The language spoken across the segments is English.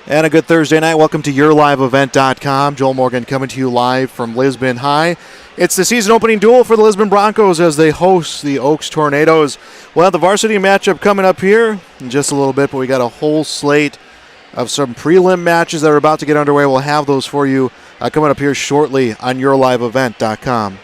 And a good Thursday night. Welcome to YourLiveEvent.com. Joel Morgan coming to you live from Lisbon High. It's the season opening duel for the Lisbon Broncos as they host the Oaks Tornadoes. We'll have the varsity matchup coming up here in just a little bit, but we got a whole slate of some prelim matches that are about to get underway. We'll have those for you coming up here shortly on YourLiveEvent.com.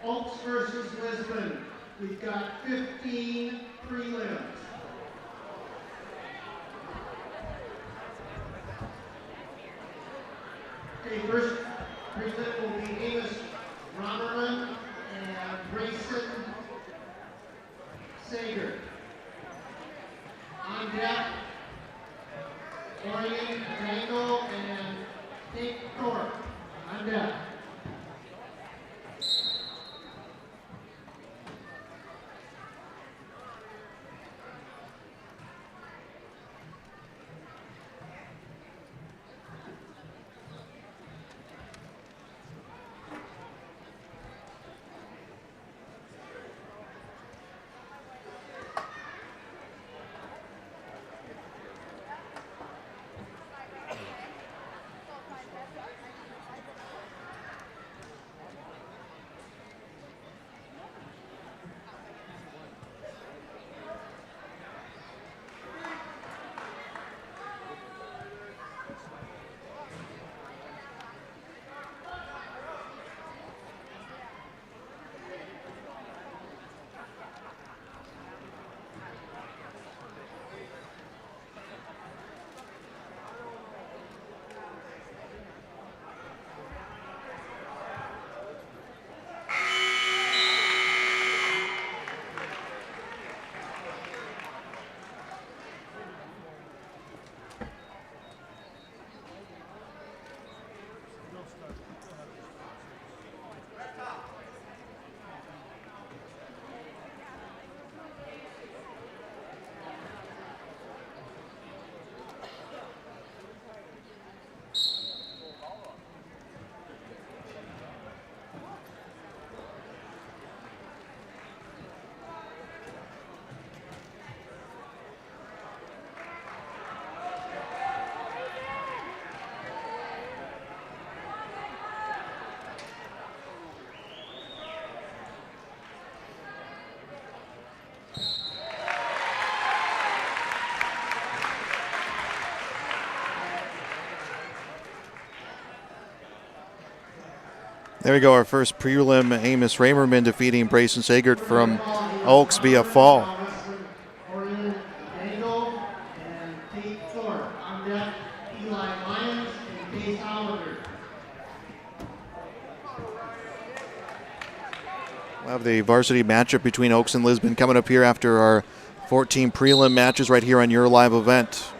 Oaks versus Lisbon. We've got 15 prelims. Okay, first prelim will be Amos Rommerman and Grayson Sager. On deck, Orion Dangle and Nick Thorpe. On deck. There we go, our first prelim. Amos Ramerman defeating Brayson Sagert from Oaks via fall. Orion Dangle and Tate Thorpe. On deck, Eli Lyons and Case Oliver. We'll have the varsity matchup between Oaks and Lisbon coming up here after our 14 prelim matches right here on your live event.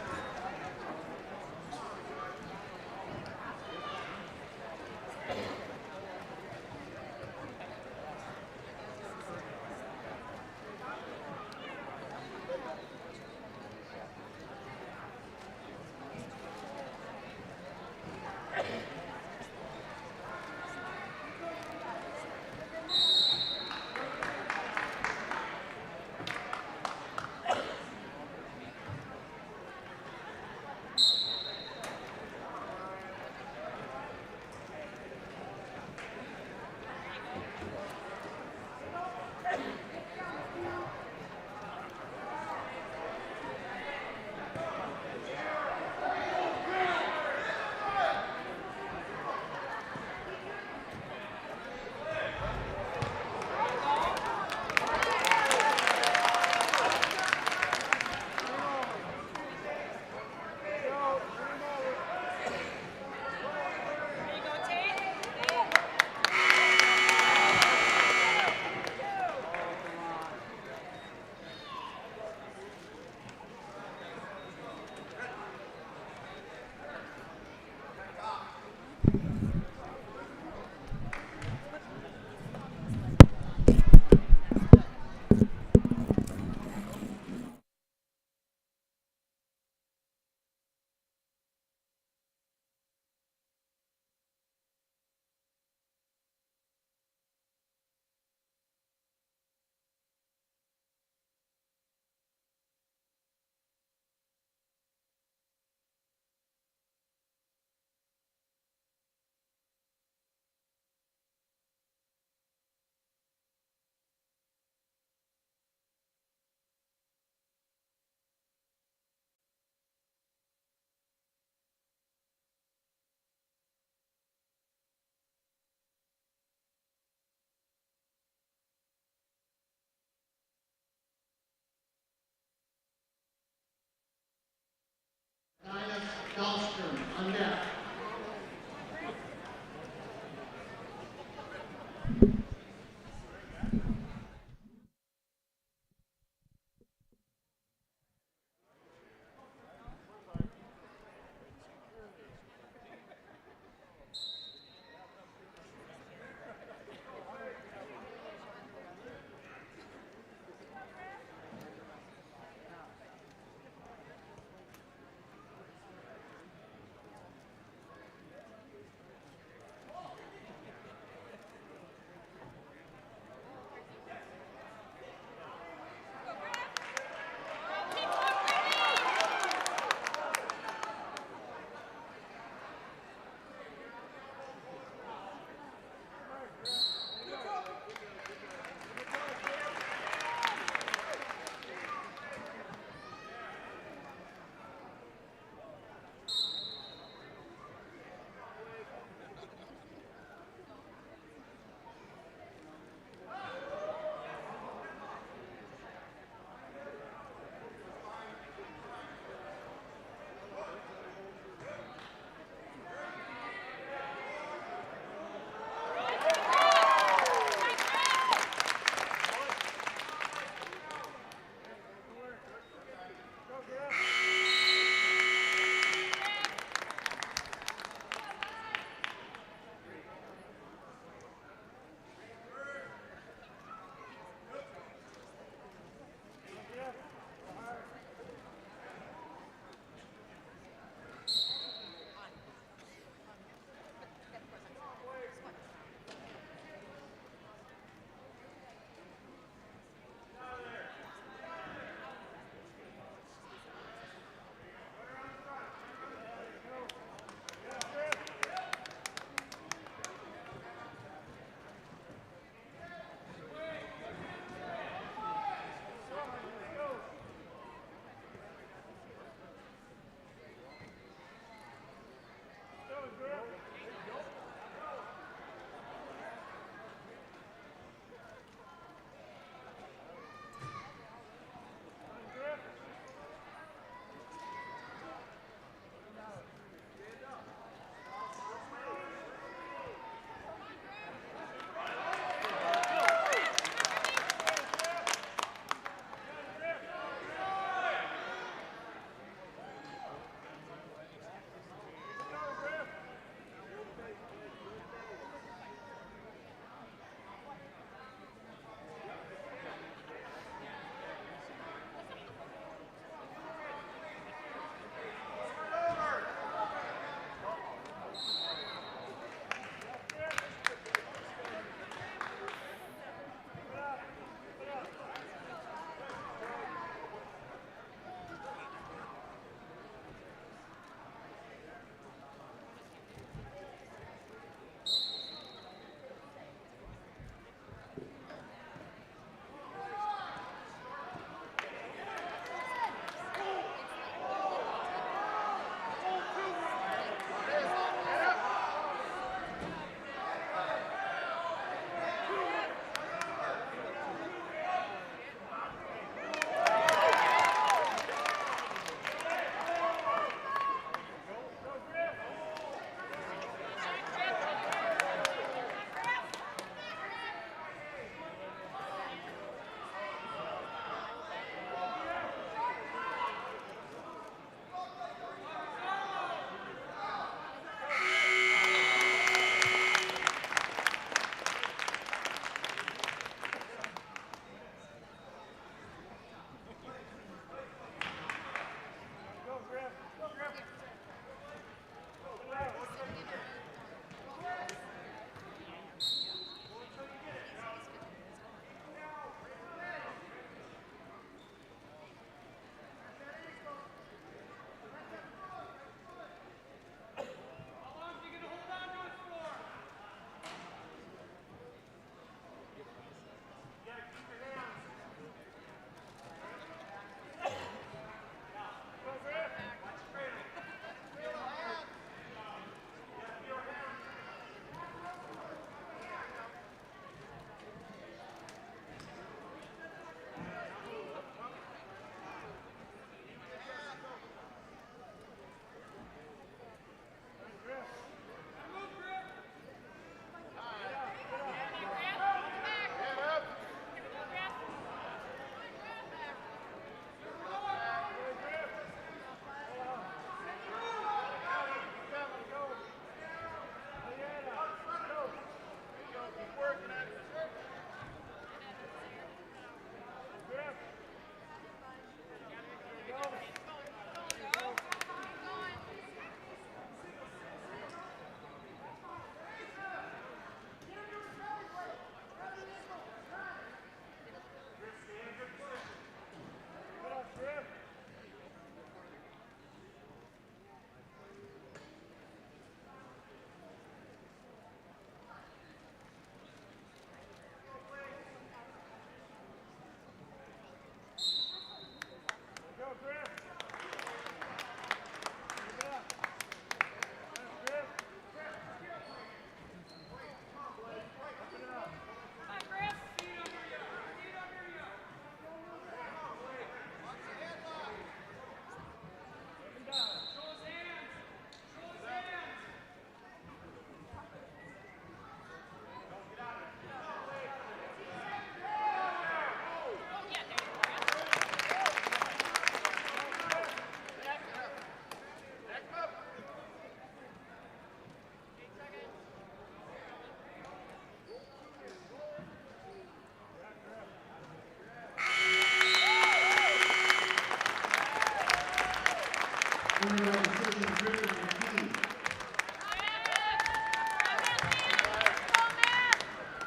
Winner by decision, Griffin McKee.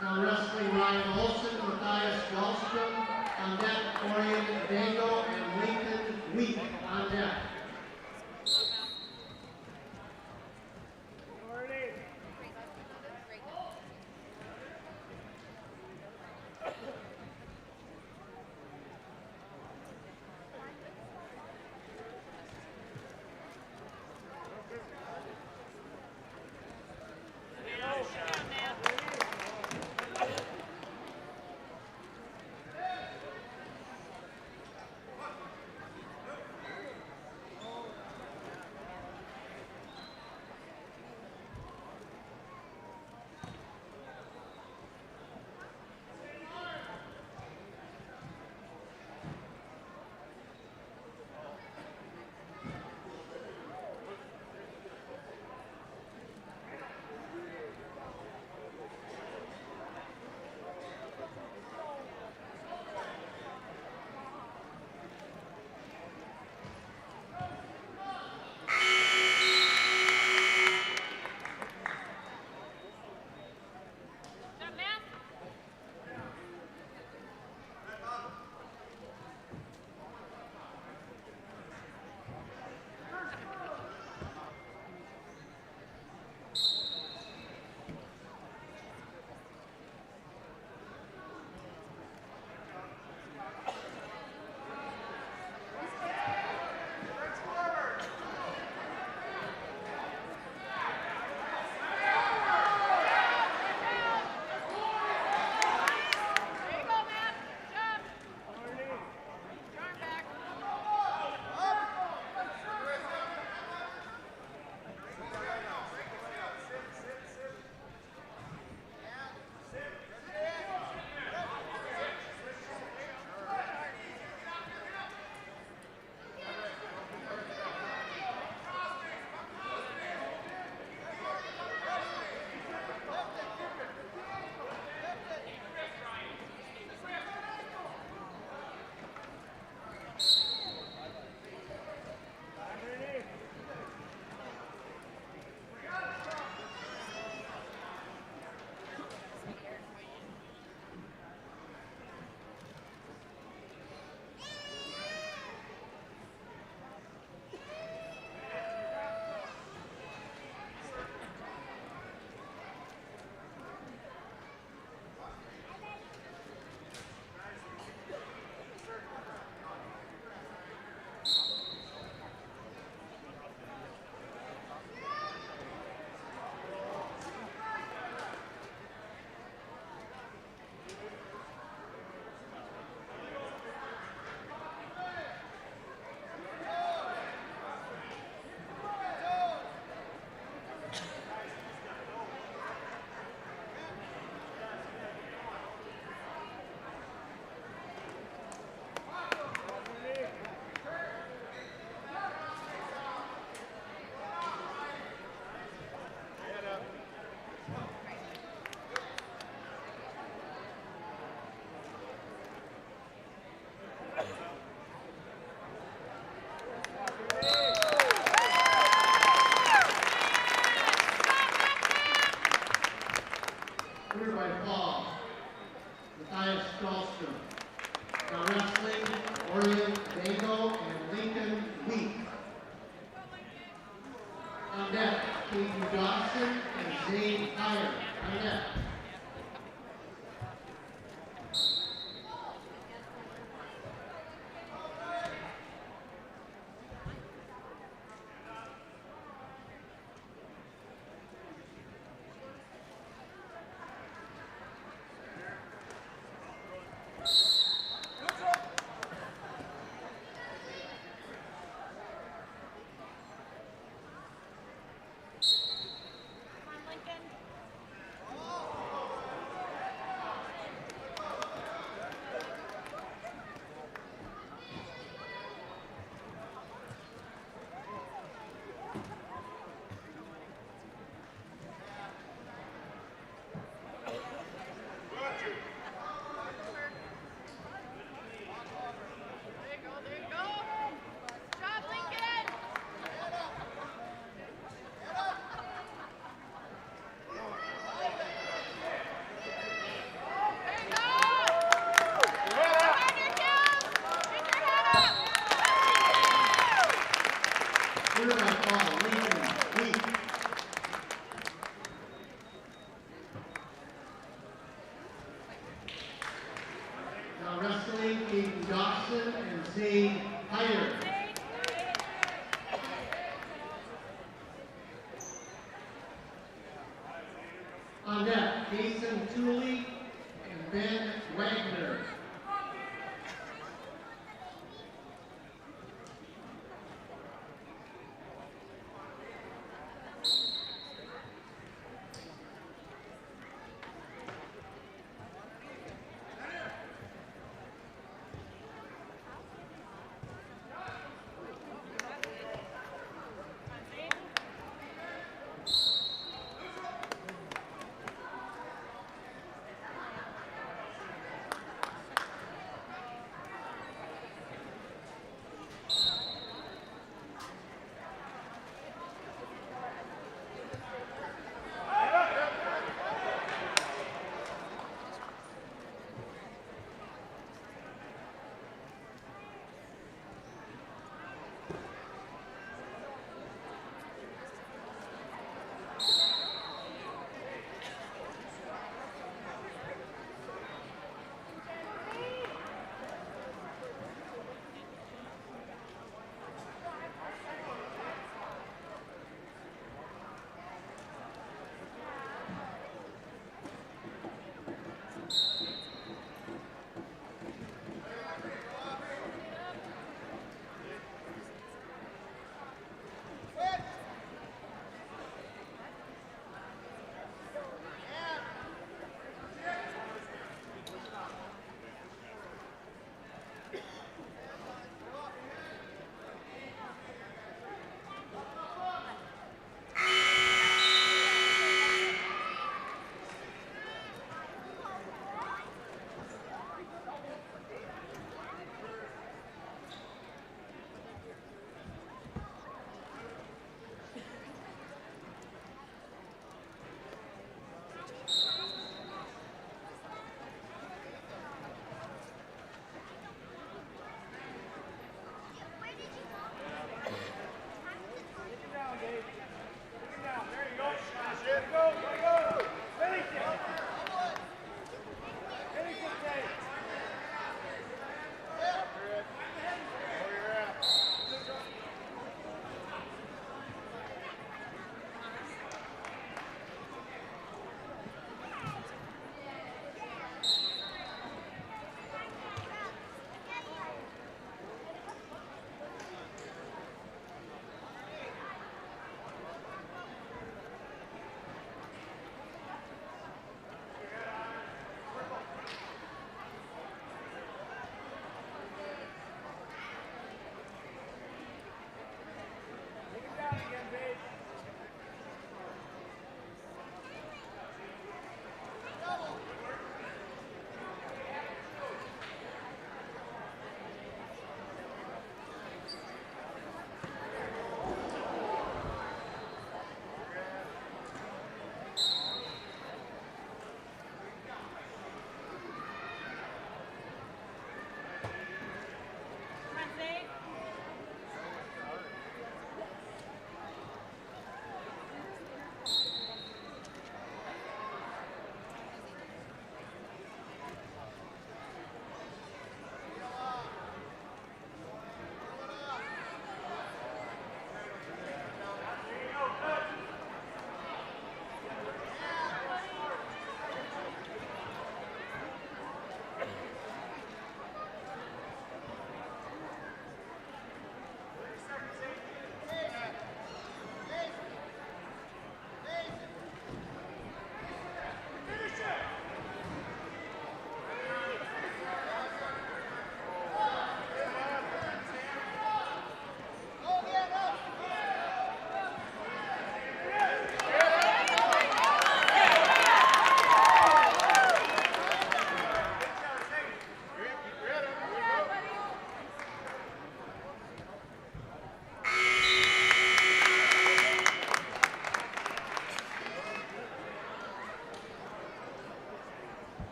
Now wrestling, Ryan Olson, Matthias Dahlstrom on deck, Orion Dango and Lincoln Week on deck. Winner by fall, Matthias Dahlstrom. Now wrestling, Orion Dango and Lincoln Week. On deck, Keaton Dawson and Zane Heyer. On deck. Wrestling, Aiden Dawson and Zane Hyder. On deck, Jason Tooley and Ben Wagner.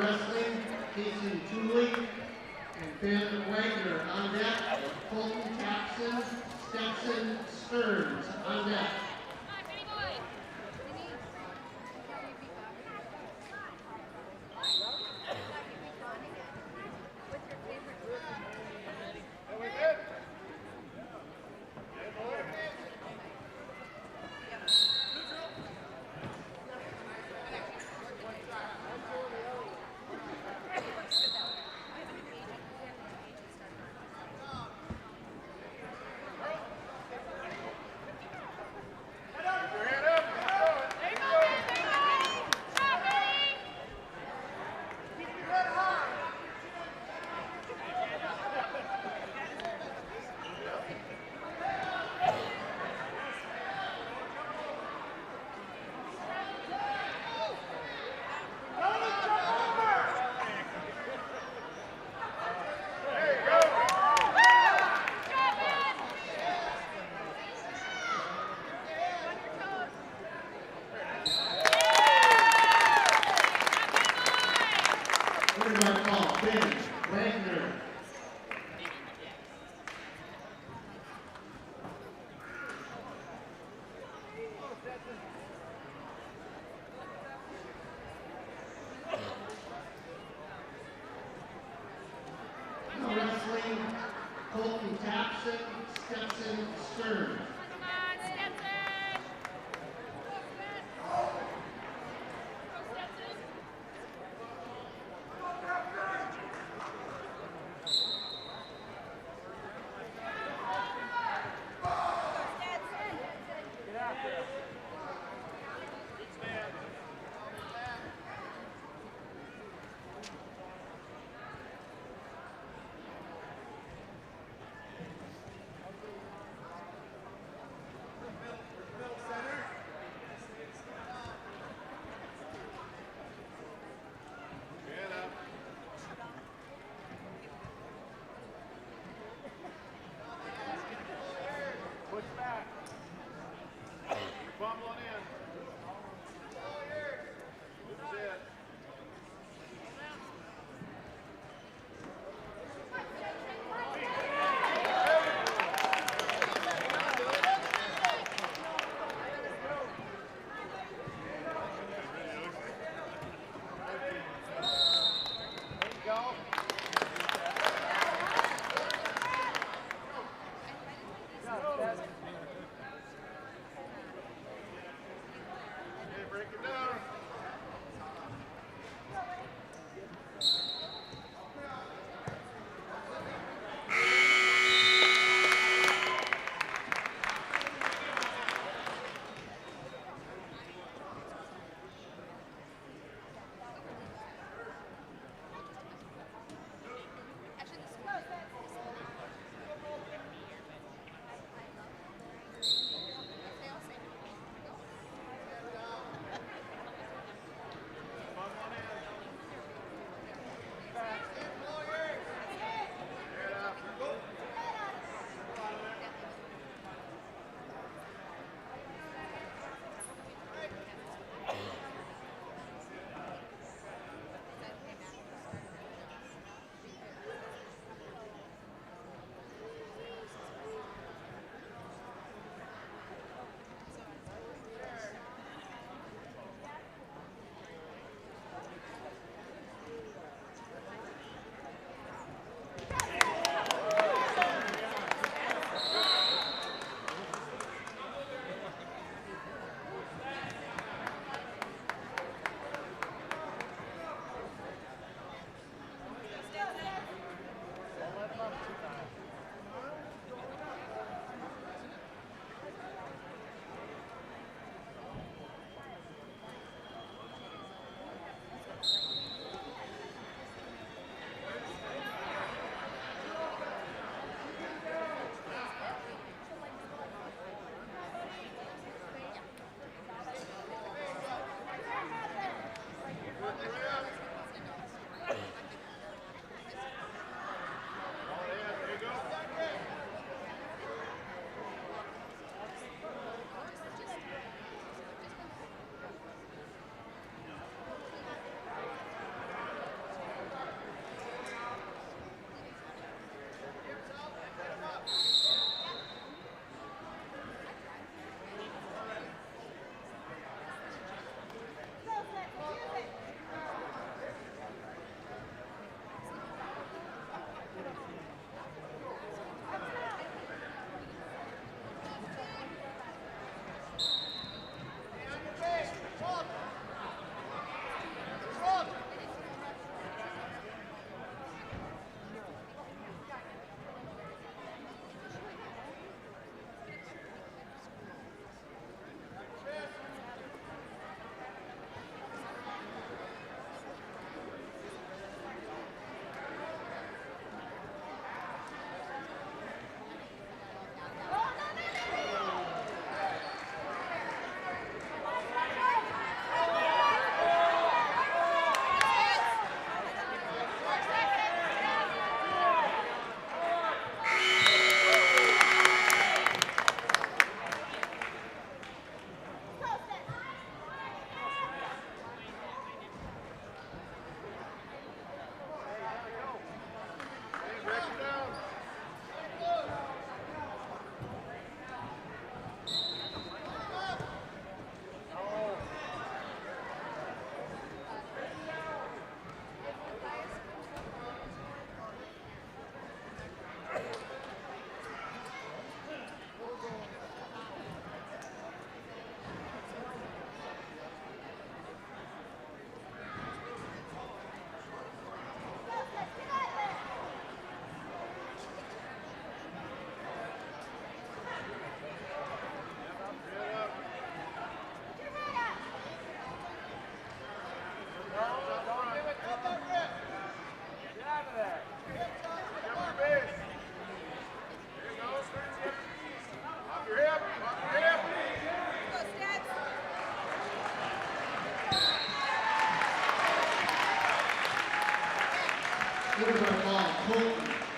wrestling, Casey Tooley and Ben Wagner on deck. Colton Tapson, Stetson Stearns on deck. Quarterback call, Ben Wagner. Now wrestling, Colton Tapson, Stetson Stearns.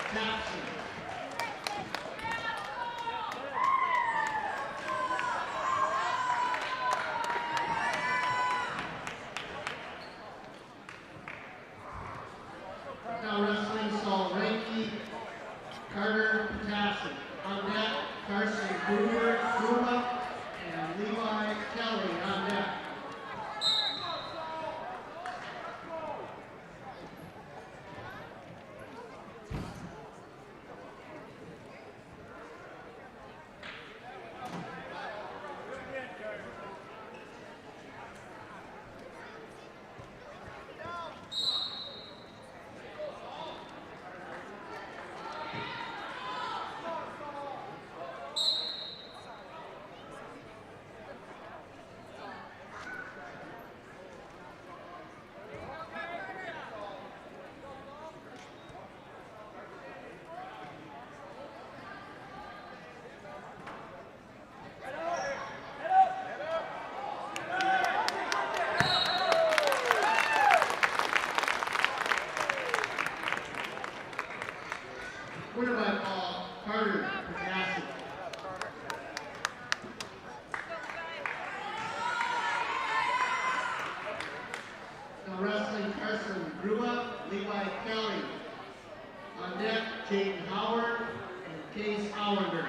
Tapson. Now wrestling Saul Ranky, Carter Potassin. On net, Carson Gruba and Levi Kelly on net. Winner by Paul Carter Potassin. Now wrestling Carson Gruba, Levi Kelly. On net, Jaden Howard and Case Hollander.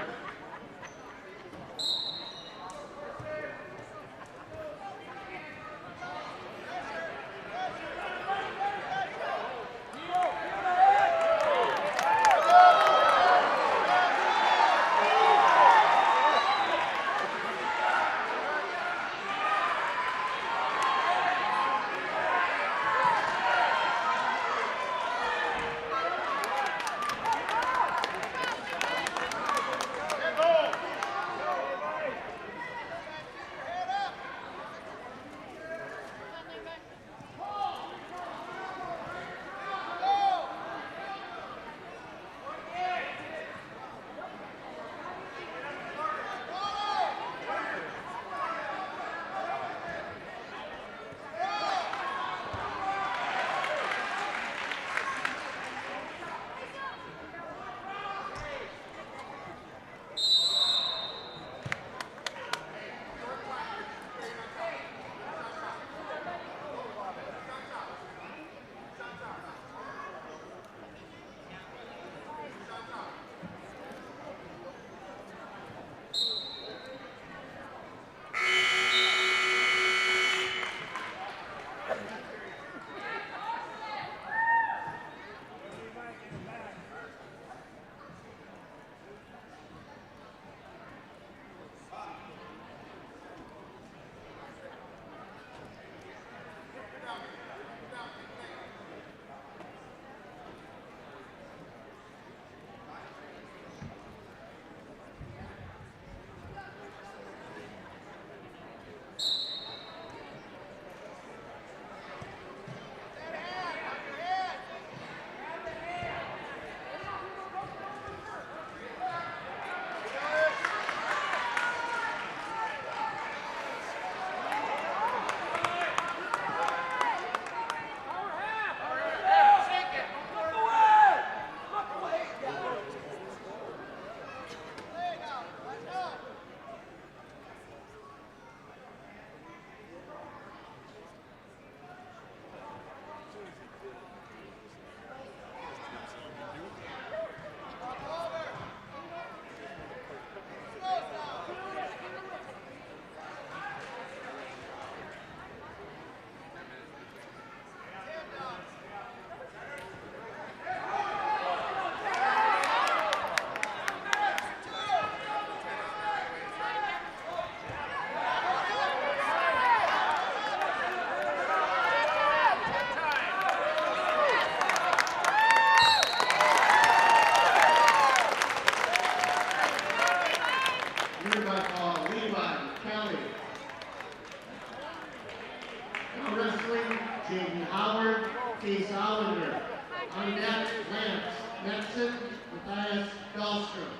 Jaden Howard, Case Hollander. On net, Lance Metzen, Matthias Dahlstrom.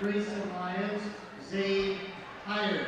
Grayson Lyons, Zane Hire.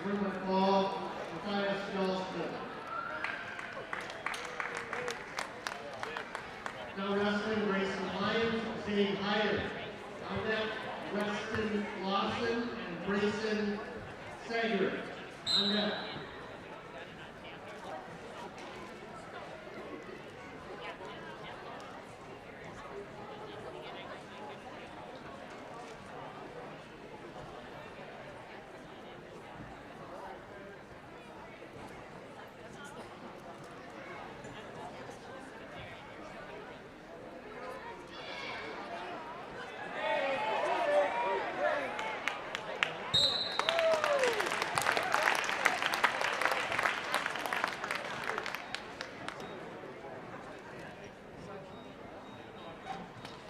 Tournament ball, Matthias Johnston. Now wrestling, Grayson Lyons, Zane Hire. On deck, Weston Lawson and Grayson Sager. On deck.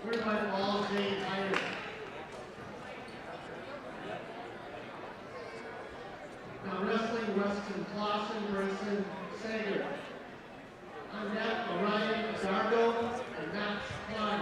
Tournament ball, Zane Hire. Now wrestling, Weston Clausen, Grayson Sager. On deck, Orion Dargo and Max Klein.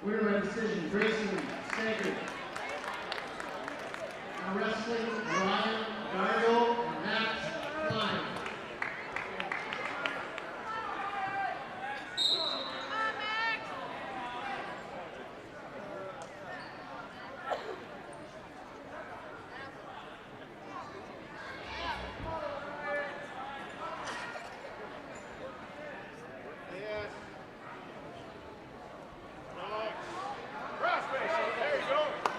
Winner by decision, Grayson Sager. Now wrestling, Ryan Dargo and Max Klein. There you go.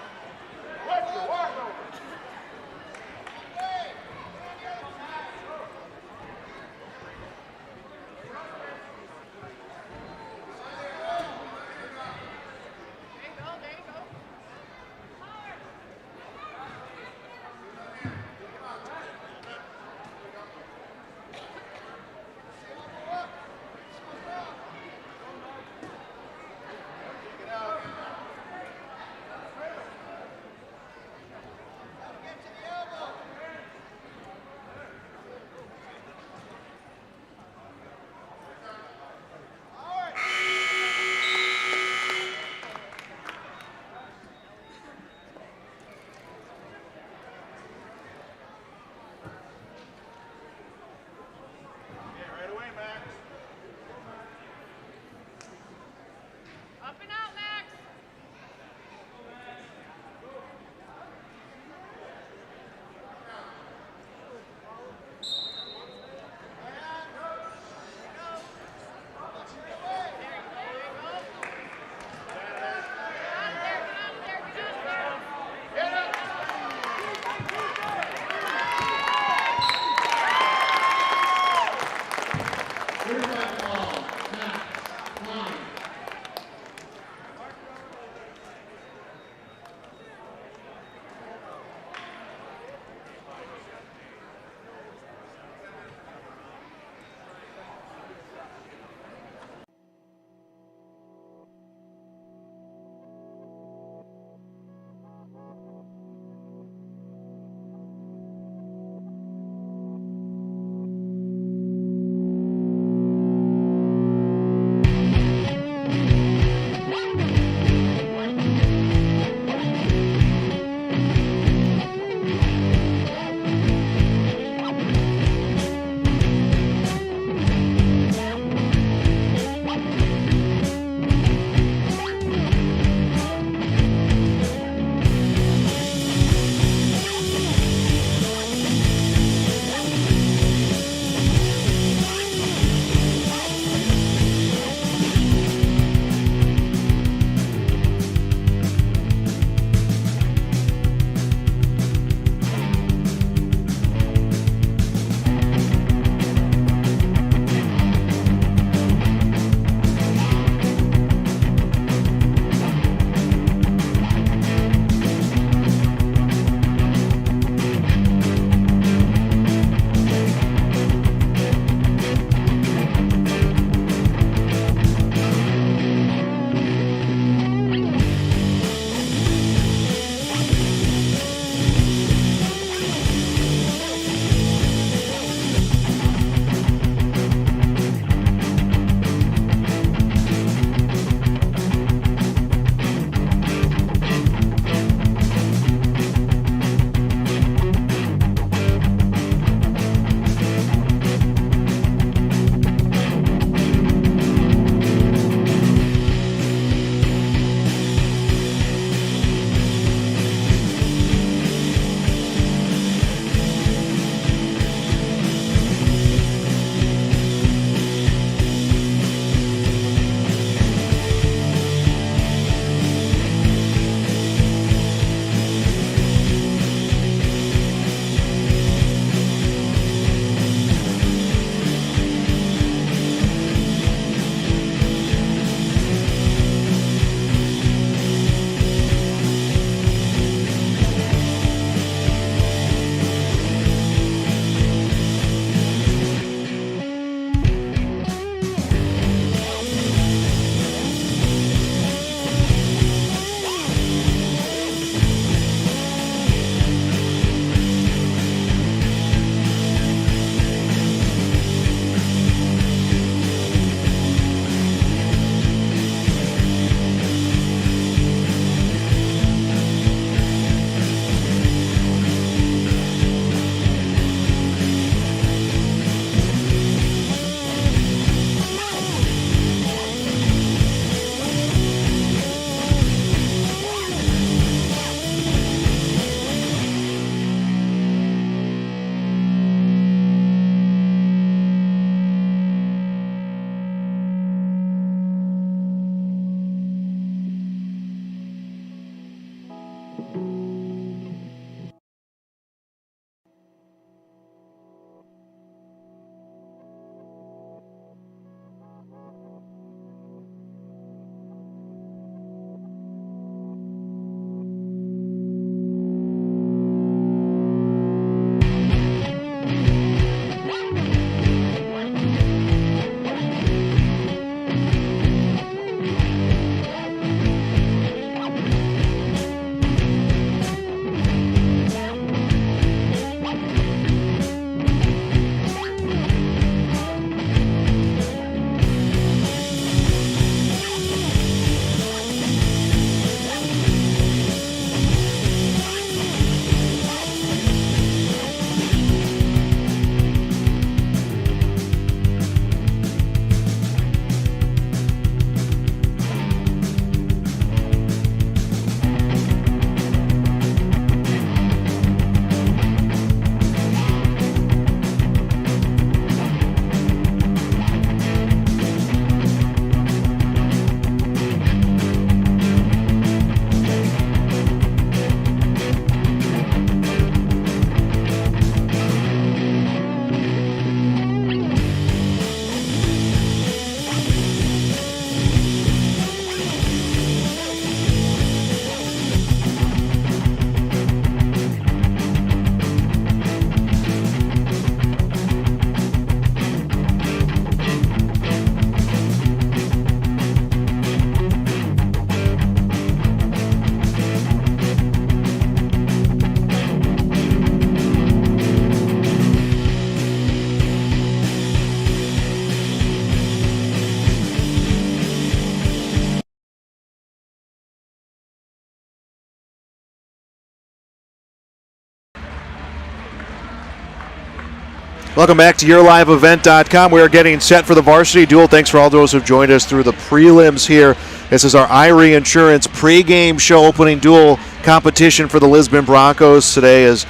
Welcome back to YourLiveEvent.com. We are getting set for the varsity duel. Thanks for all those who've joined us through the prelims here. This is our Irie Insurance pregame show opening duel competition for the Lisbon Broncos today as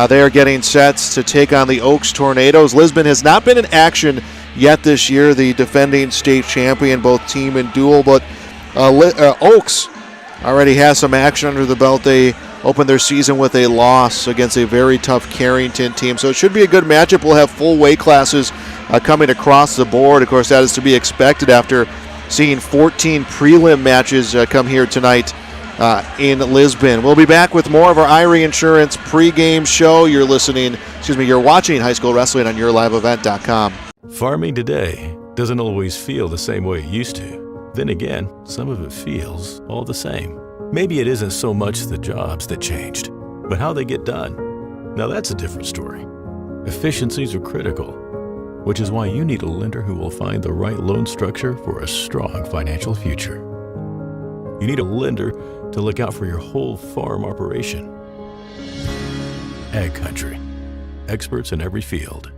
they are getting sets to take on the Oaks Tornadoes. Lisbon has not been in action yet this year, the defending state champion, both team and duel, but Oaks already has some action under the belt. They opened their season with a loss against a very tough Carrington team. So it should be a good matchup. We'll have full weight classes coming across the board. Of course, that is to be expected after seeing 14 prelim matches come here tonight in Lisbon. We'll be back with more of our Irie Insurance pregame show. You're watching high school wrestling on YourLiveEvent.com. Farming today doesn't always feel the same way it used to. Then again, some of it feels all the same. Maybe it isn't so much the jobs that changed, but how they get done. Now that's a different story. Efficiencies are critical, which is why you need a lender who will find the right loan structure for a strong financial future. You need a lender to look out for your whole farm operation. Ag Country. Experts in every field.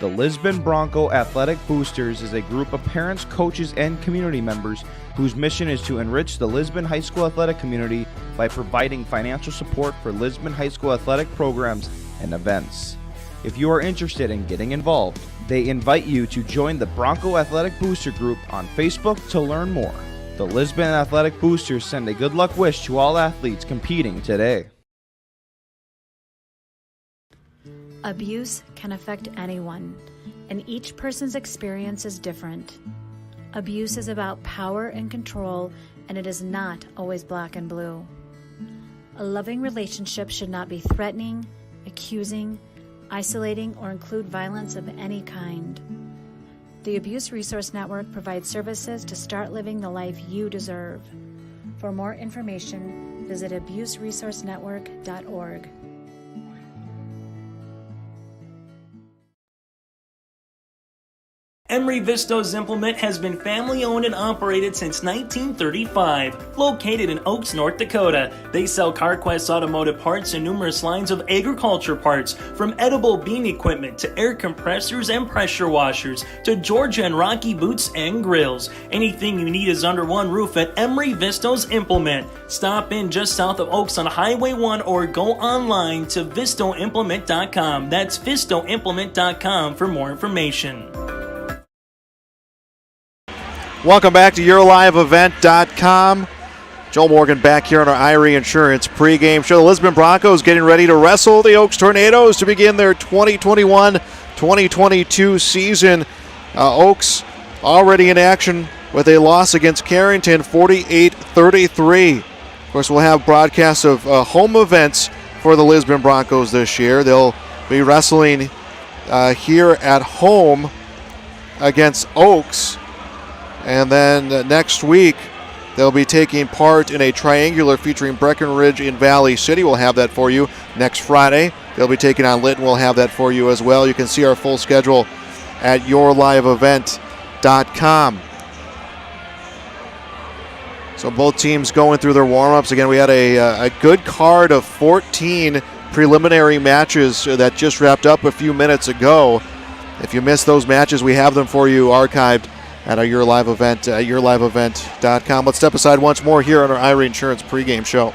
The Lisbon Bronco Athletic Boosters is a group of parents, coaches, and community members whose mission is to enrich the Lisbon High School athletic community by providing financial support for Lisbon High School athletic programs and events. If you are interested in getting involved, they invite you to join the Bronco Athletic Booster Group on Facebook to learn more. The Lisbon Athletic Boosters send a good luck wish to all athletes competing today. Abuse can affect anyone, and each person's experience is different. Abuse is about power and control, and it is not always black and blue. A loving relationship should not be threatening, accusing, isolating, or include violence of any kind. The Abuse Resource Network provides services to start living the life you deserve. For more information, visit abuseresourcenetwork.org. Emery Visto's Implement has been family-owned and operated since 1935. Located in Oaks, North Dakota, they sell CarQuest automotive parts and numerous lines of agriculture parts, from edible bean equipment to air compressors and pressure washers to Georgia and Rocky boots and grills. Anything you need is under one roof at Emery Visto's Implement. Stop in just south of Oaks on Highway 1 or go online to vistoimplement.com. That's vistoimplement.com for more information. Welcome back to YourLiveEvent.com. Joel Morgan back here on our Irie Insurance pregame show. The Lisbon Broncos getting ready to wrestle the Oaks Tornadoes to begin their 2021-2022 season. Oaks already in action with a loss against Carrington, 48-33. Of course, we'll have broadcasts of home events for the Lisbon Broncos this year. They'll be wrestling here at home against Oaks. And then next week, they'll be taking part in a triangular featuring Breckenridge in Valley City. We'll have that for you next Friday. They'll be taking on Lytton. We'll have that for you as well. You can see our full schedule at YourLiveEvent.com. So both teams going through their warm-ups. Again, we had a good card of 14 preliminary matches that just wrapped up a few minutes ago. If you missed those matches, we have them for you archived at our Your Live event at YourLiveEvent.com. Let's step aside once more here on our Irie Insurance pregame show.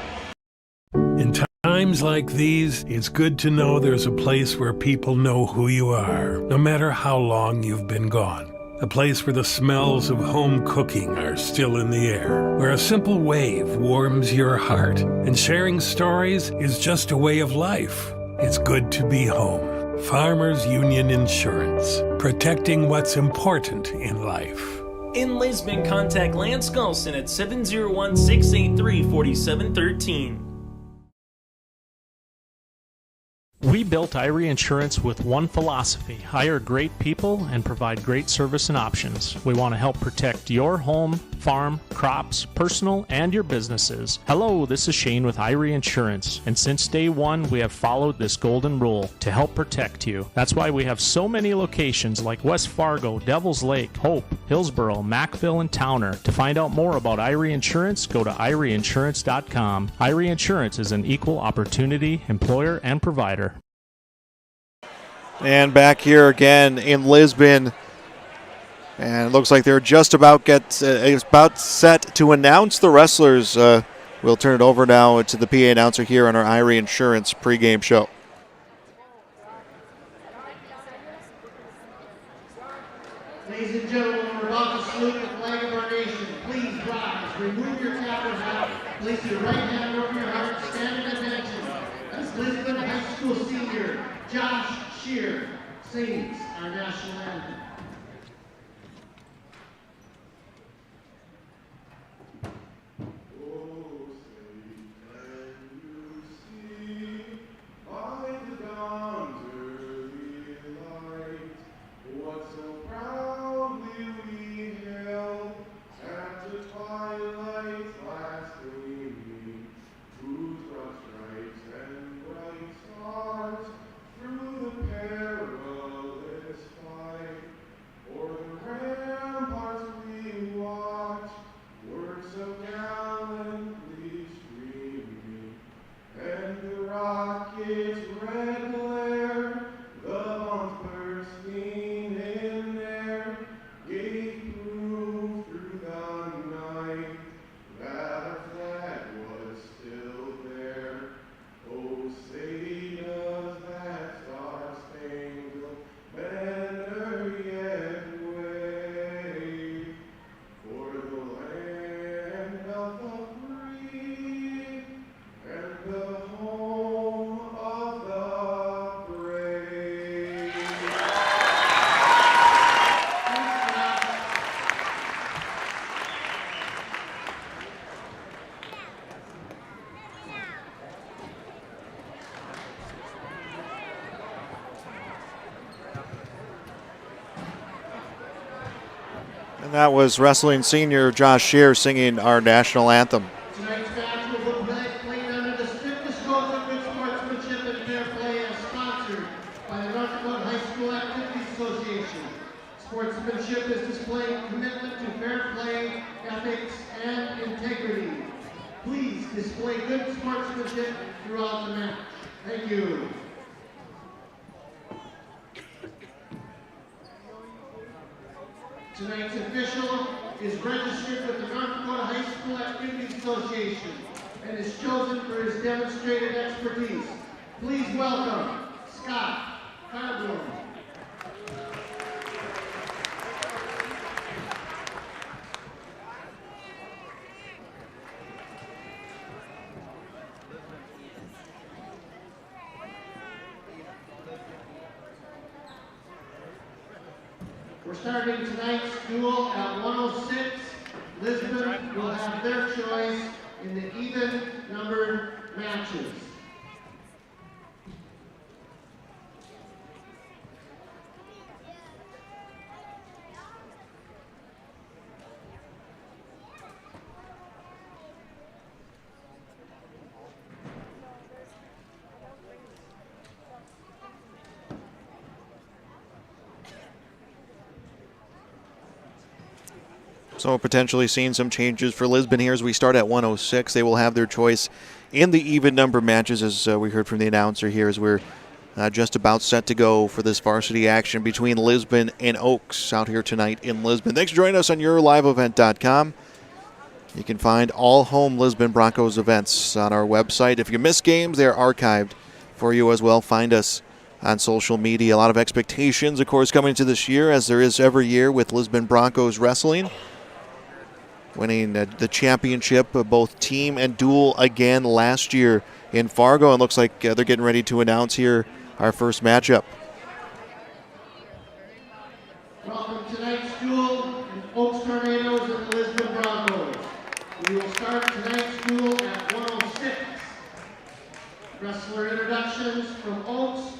In times like these, it's good to know there's a place where people know who you are, no matter how long you've been gone. A place where the smells of home cooking are still in the air, where a simple wave warms your heart, and sharing stories is just a way of life. It's good to be home. Farmers Union Insurance, protecting what's important in life. In Lisbon, contact Lance Gulson at 701-683-4713. We built Irie Insurance with one philosophy: hire great people and provide great service and options. We want to help protect your home, farm, crops, personal, and your businesses. Hello, this is Shane with Irie Insurance, and since day one, we have followed this golden rule to help protect you. That's why we have so many locations like West Fargo, Devils Lake, Hope, Hillsboro, Mackville, and Towner. To find out more about Irie Insurance, go to IrieInsurance.com. Irie Insurance is an equal opportunity employer and provider. And back here again in Lisbon, and it looks like they're just about set to announce the wrestlers. We'll turn it over now to the PA announcer here on our Irie Insurance pregame show. Ladies and gentlemen, we're about to salute the flag of our nation. Please rise, remove your cap or hat, place your right hand over your heart, stand at attention as Lisbon High School senior Josh Shear sings our national anthem. And that was wrestling senior Josh Shear singing our national anthem. Tonight's match will be played under the strictest codes of good sportsmanship and fair play and sponsored by the North Dakota High School Activities Association. Sportsmanship is displaying commitment to fair play, ethics, and integrity. Please display good sportsmanship throughout the match. Thank you. Tonight's official is registered with the North Dakota High School Activities Association and is chosen for his demonstrated expertise. Please welcome Scott Carblum. We're starting tonight's duel at 106. Lisbon will have their choice in the even numbered matches. So potentially seeing some changes for Lisbon here as we start at 106. They will have their choice in the even number matches, as we heard from the announcer here, as we're just about set to go for this varsity action between Lisbon and Oaks out here tonight in Lisbon. Thanks for joining us on yourliveevent.com. You can find all home Lisbon Broncos events on our website. If you miss games, they're archived for you as well. Find us on social media. A lot of expectations, of course, coming into this year, as there is every year with Lisbon Broncos wrestling. Winning the championship, both team and dual again last year in Fargo. And looks like they're getting ready to announce here our first matchup. Welcome to tonight's duel in Oaks Tornadoes and the Lisbon Broncos. We will start tonight's duel at 106. Wrestler introductions from Oaks,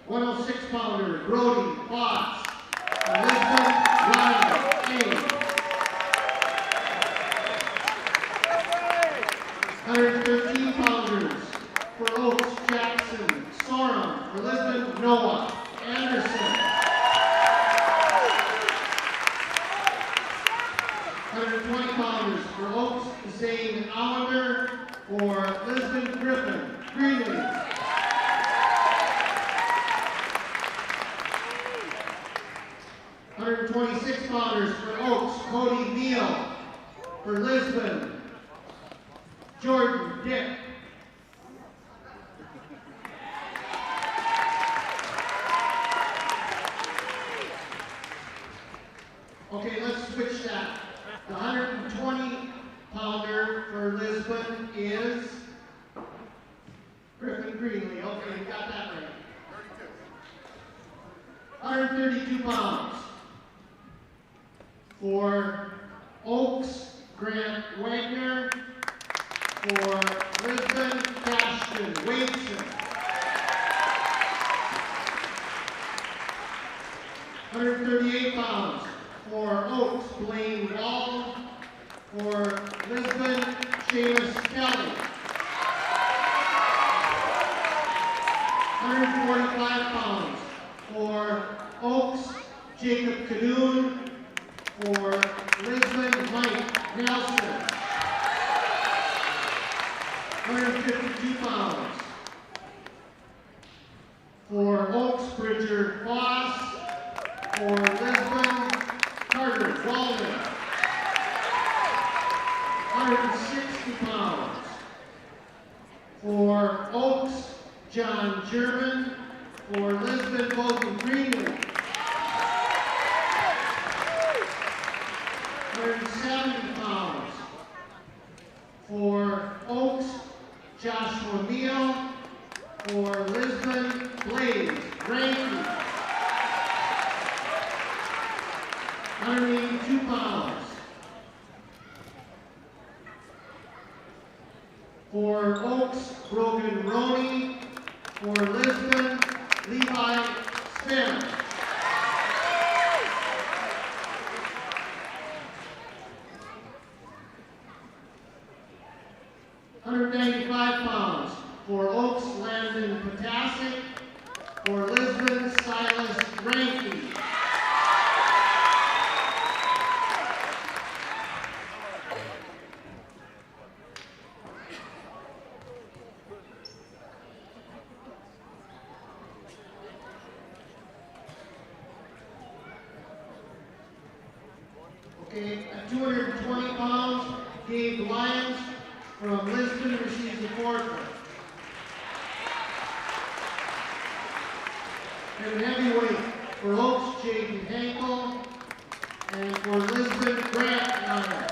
106-pounder Brody Foss. For Lisbon, Ryan King. 113-pounders for Oaks, Jackson Sorum. For Lisbon, Noah Anderson. 120-pounders for Oaks, Zane Allender. For Lisbon, Griffin Greenlee. 126-pounders for Oaks, Cody Neal. For Lisbon, Jordan Dick. Okay, let's switch that. The 120-pounder for Lisbon is Griffin Greenlee. Okay, we got that right. 132 pounds for Oaks, Grant Wagner. For Lisbon, Ashton Wadeson. 138 pounds for Oaks, Blaine Wall. For Lisbon, Seamus Kelly. 145 pounds for Oaks, Jacob Cadoon. For Lisbon, Mike Nelson. 152 pounds for Oaks, Bridger Foss. For Lisbon, Carter Walden. 160 pounds for Oaks, John German. For Lisbon, Colton Greenlee. 170 pounds for Oaks, Joshua Neal. For Lisbon, Blaze Ranky. 182 pounds for Oaks, Brogan Roney. For Lisbon, Levi Smith. 195 pounds for Oaks, Landon Potasic. For Lisbon, Silas Ranky. Okay, at 220 pounds, Gabe Lyons from Lisbon receives the forfeit. And heavyweight for Oaks, Jaden Hankel. And for Lisbon, Grant Lyons.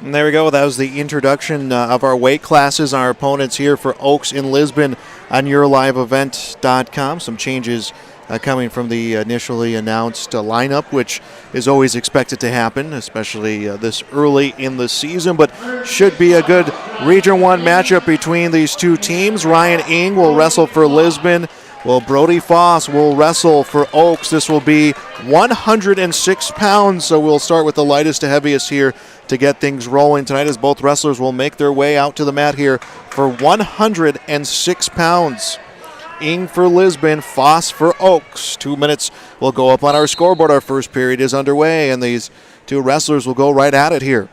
And there we go. That was the introduction of our weight classes, our opponents here for Oaks in Lisbon on YourLiveEvent.com. Some changes coming from the initially announced lineup, which is always expected to happen, especially this early in the season, but should be a good Region 1 matchup between these two teams. Ryan Ing will wrestle for Lisbon, while Brody Foss will wrestle for Oaks. This will be 106 pounds, so we'll start with the lightest to heaviest here to get things rolling tonight, as both wrestlers will make their way out to the mat here for 106 pounds. Ing for Lisbon, Foss for Oaks. 2 minutes will go up on our scoreboard. Our first period is underway, and these two wrestlers will go right at it here.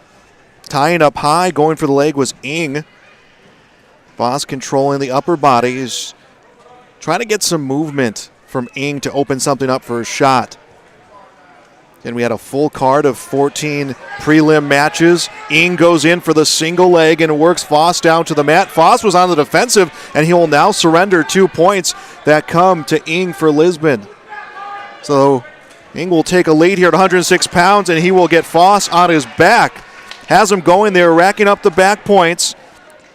Tying up high, going for the leg was Ing. Foss controlling the upper body. He's trying to get some movement from Ing to open something up for a shot. And we had a full card of 14 prelim matches. Ing goes in for the single leg and works Foss down to the mat. Foss was on the defensive, and he will now surrender 2 points that come to Ing for Lisbon. So Ing will take a lead here at 106 pounds, and he will get Foss on his back. Has him going there, racking up the back points.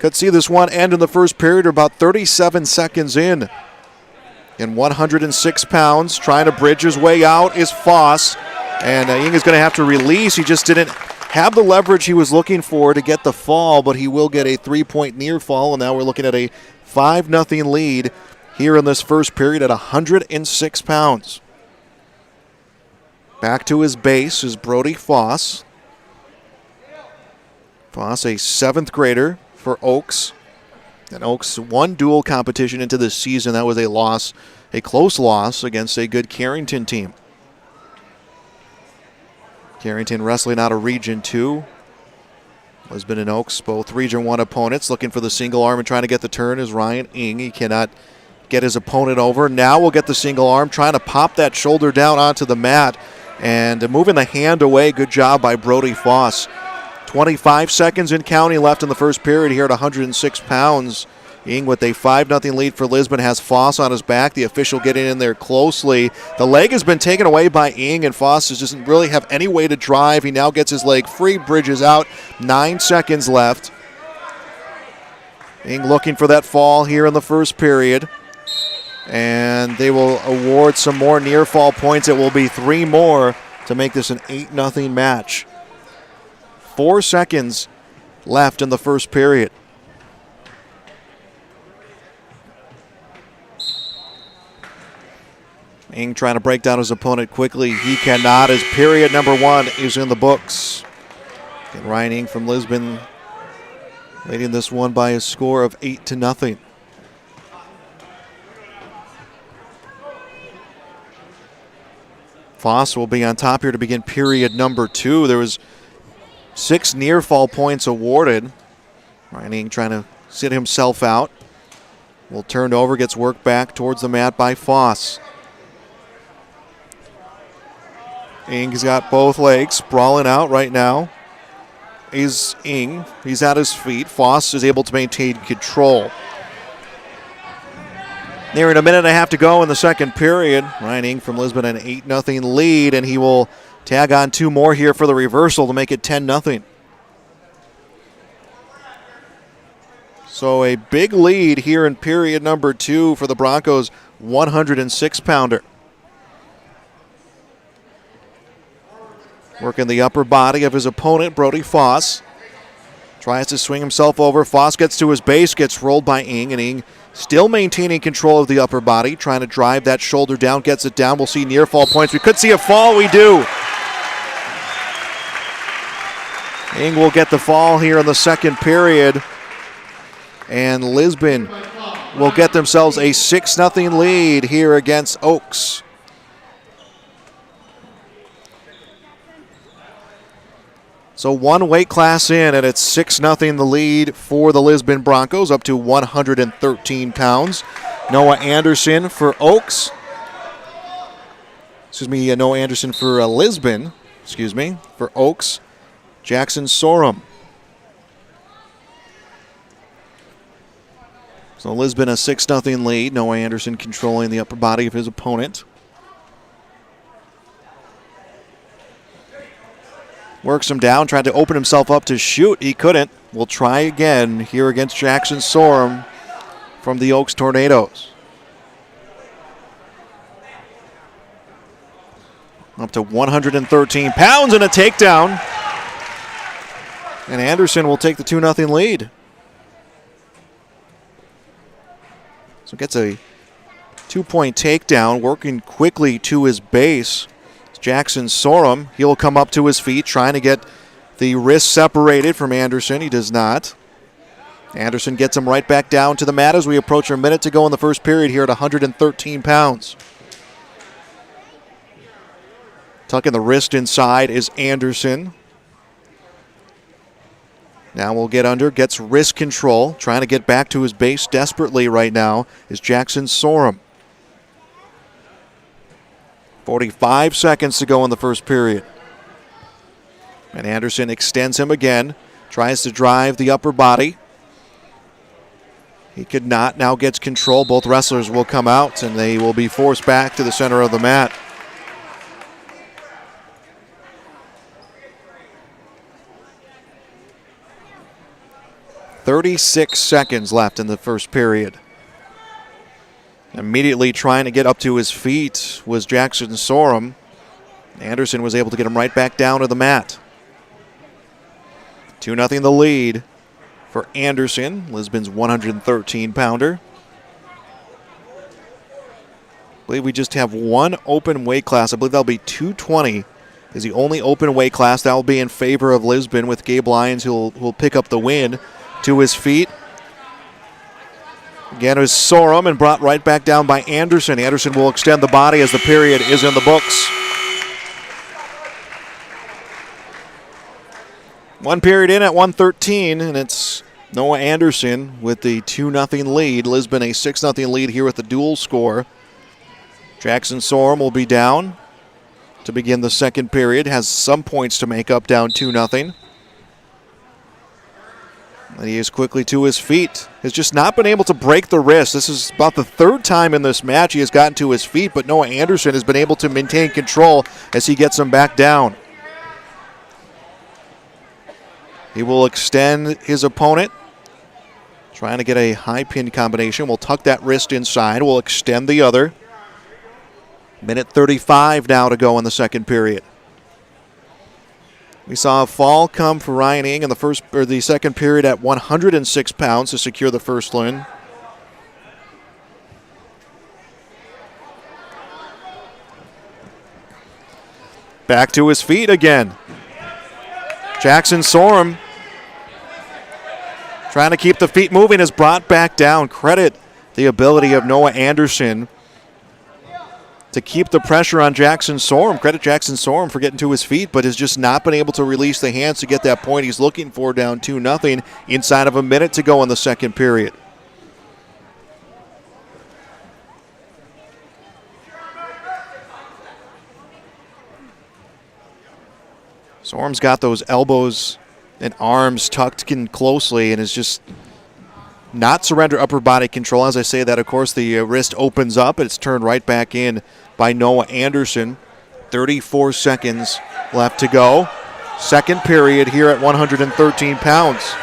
Could see this one end in the first period, about 37 seconds in. And 106 pounds, trying to bridge his way out is Foss. And Ing is going to have to release. He just didn't have the leverage he was looking for to get the fall, but he will get a 3-point near fall. And now we're looking at a 5-0 lead here in this first period at 106 pounds. Back to his base is Brody Foss. Foss, a 7th grader for Oaks. And Oaks won dual competition into this season. That was a loss, a close loss against a good Carrington team. Carrington wrestling out of Region 2. Lisbon and Oaks, both Region 1 opponents, looking for the single arm and trying to get the turn is Ryan Ing. He cannot get his opponent over. Now we'll get the single arm, trying to pop that shoulder down onto the mat and moving the hand away. Good job by Brody Foss. 25 seconds and counting left in the first period here at 106 pounds. Ing with a 5-0 lead for Lisbon has Foss on his back. The official getting in there closely. The leg has been taken away by Ing, and Foss doesn't really have any way to drive. He now gets his leg free, bridges out. 9 seconds left. Ing looking for that fall here in the first period. And they will award some more near fall points. It will be 3 more to make this an 8-0 match. 4 seconds left in the first period. Ing trying to break down his opponent quickly. He cannot, as period number 1 is in the books. And Ryan Ing from Lisbon leading this one by a score of 8-0. Foss will be on top here to begin period number 2. There was 6 near fall points awarded. Ryan Ing trying to sit himself out. Will turn over, gets worked back towards the mat by Foss. Ing's got both legs sprawling out right now. Is Ing. He's at his feet. Foss is able to maintain control. Nearing a minute and a half to go in the second period. Ryan Ing from Lisbon an 8-0 lead, and he will tag on 2 more here for the reversal to make it 10-0. So a big lead here in period number 2 for the Broncos 106-pounder. Working the upper body of his opponent, Brody Foss. Tries to swing himself over. Foss gets to his base, gets rolled by Ing, and Ing still maintaining control of the upper body, trying to drive that shoulder down, gets it down. We'll see near fall points. We could see a fall. We do. Ing will get the fall here in the second period, and Lisbon will get themselves a 6-0 lead here against Oaks. So 1 weight class in, and it's 6-0 the lead for the Lisbon Broncos, up to 113 pounds. Noah Anderson for Oaks. Noah Anderson for Lisbon, for Oaks. Jackson Sorum. So Lisbon a 6-0 lead. Noah Anderson controlling the upper body of his opponent. Works him down, tried to open himself up to shoot. He couldn't. We'll try again here against Jackson Sorum from the Oaks Tornadoes. Up to 113 pounds and a takedown. And Anderson will take the 2-0 lead. So gets a 2-point takedown, working quickly to his base. Jackson Sorum, he'll come up to his feet, trying to get the wrist separated from Anderson. He does not. Anderson gets him right back down to the mat as we approach a minute to go in the first period here at 113 pounds. Tucking the wrist inside is Anderson. Now we'll get under, gets wrist control, trying to get back to his base desperately right now is Jackson Sorum. 45 seconds to go in the first period. And Anderson extends him again, tries to drive the upper body. He could not, now gets control. Both wrestlers will come out and they will be forced back to the center of the mat. .36 seconds left in the first period. Immediately trying to get up to his feet was Jackson Sorum. Anderson was able to get him right back down to the mat. 2-0 the lead for Anderson, Lisbon's 113-pounder. I believe we just have one open weight class. I believe that'll be 220 is the only open weight class. That will be in favor of Lisbon with Gabe Lyons, who'll pick up the win. To his feet. Again, it was Sorum and brought right back down by Anderson. Anderson will extend the body as the period is in the books. One period in at 1:13, and it's Noah Anderson with the 2-0 lead. Lisbon a 6-0 lead here with the dual score. Jackson Sorum will be down to begin the second period. Has some points to make up, down 2-0. And he is quickly to his feet. Has just not been able to break the wrist. This is about the third time in this match he has gotten to his feet, but Noah Anderson has been able to maintain control as he gets him back down. He will extend his opponent. Trying to get a high pin combination. Will tuck that wrist inside. Will extend the other. Minute 35 now to go in the second period. We saw a fall come for Ryan Ing in the second period at 106 pounds to secure the first win. Back to his feet again. Jackson Sorum, trying to keep the feet moving, is brought back down. Credit the ability of Noah Anderson to keep the pressure on Jackson Sorum. Credit Jackson Sorum for getting to his feet, but has just not been able to release the hands to get that point he's looking for, down 2-0 inside of a minute to go in the second period. Sorum's got those elbows and arms tucked in closely and is just not surrender upper body control. As I say that, of course, the wrist opens up. It's turned right back in by Noah Anderson. 34 seconds left to go. Second period here at 113 pounds.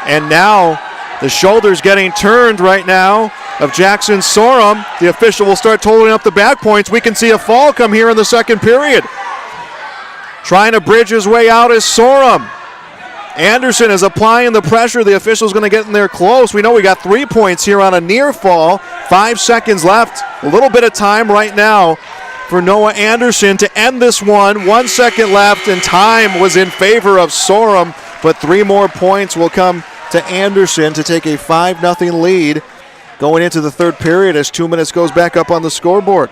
And now the shoulder's getting turned right now of Jackson Sorum. The official will start totaling up the back points. We can see a fall come here in the second period. Trying to bridge his way out is Sorum. Anderson is applying the pressure. The official's going to get in there close. We know we got 3 points here on a near fall. 5 seconds left. A little bit of time right now for Noah Anderson to end this one. 1 second left, and time was in favor of Sorum, but 3 more points will come to Anderson to take a 5-0 lead going into the third period as 2 minutes goes back up on the scoreboard.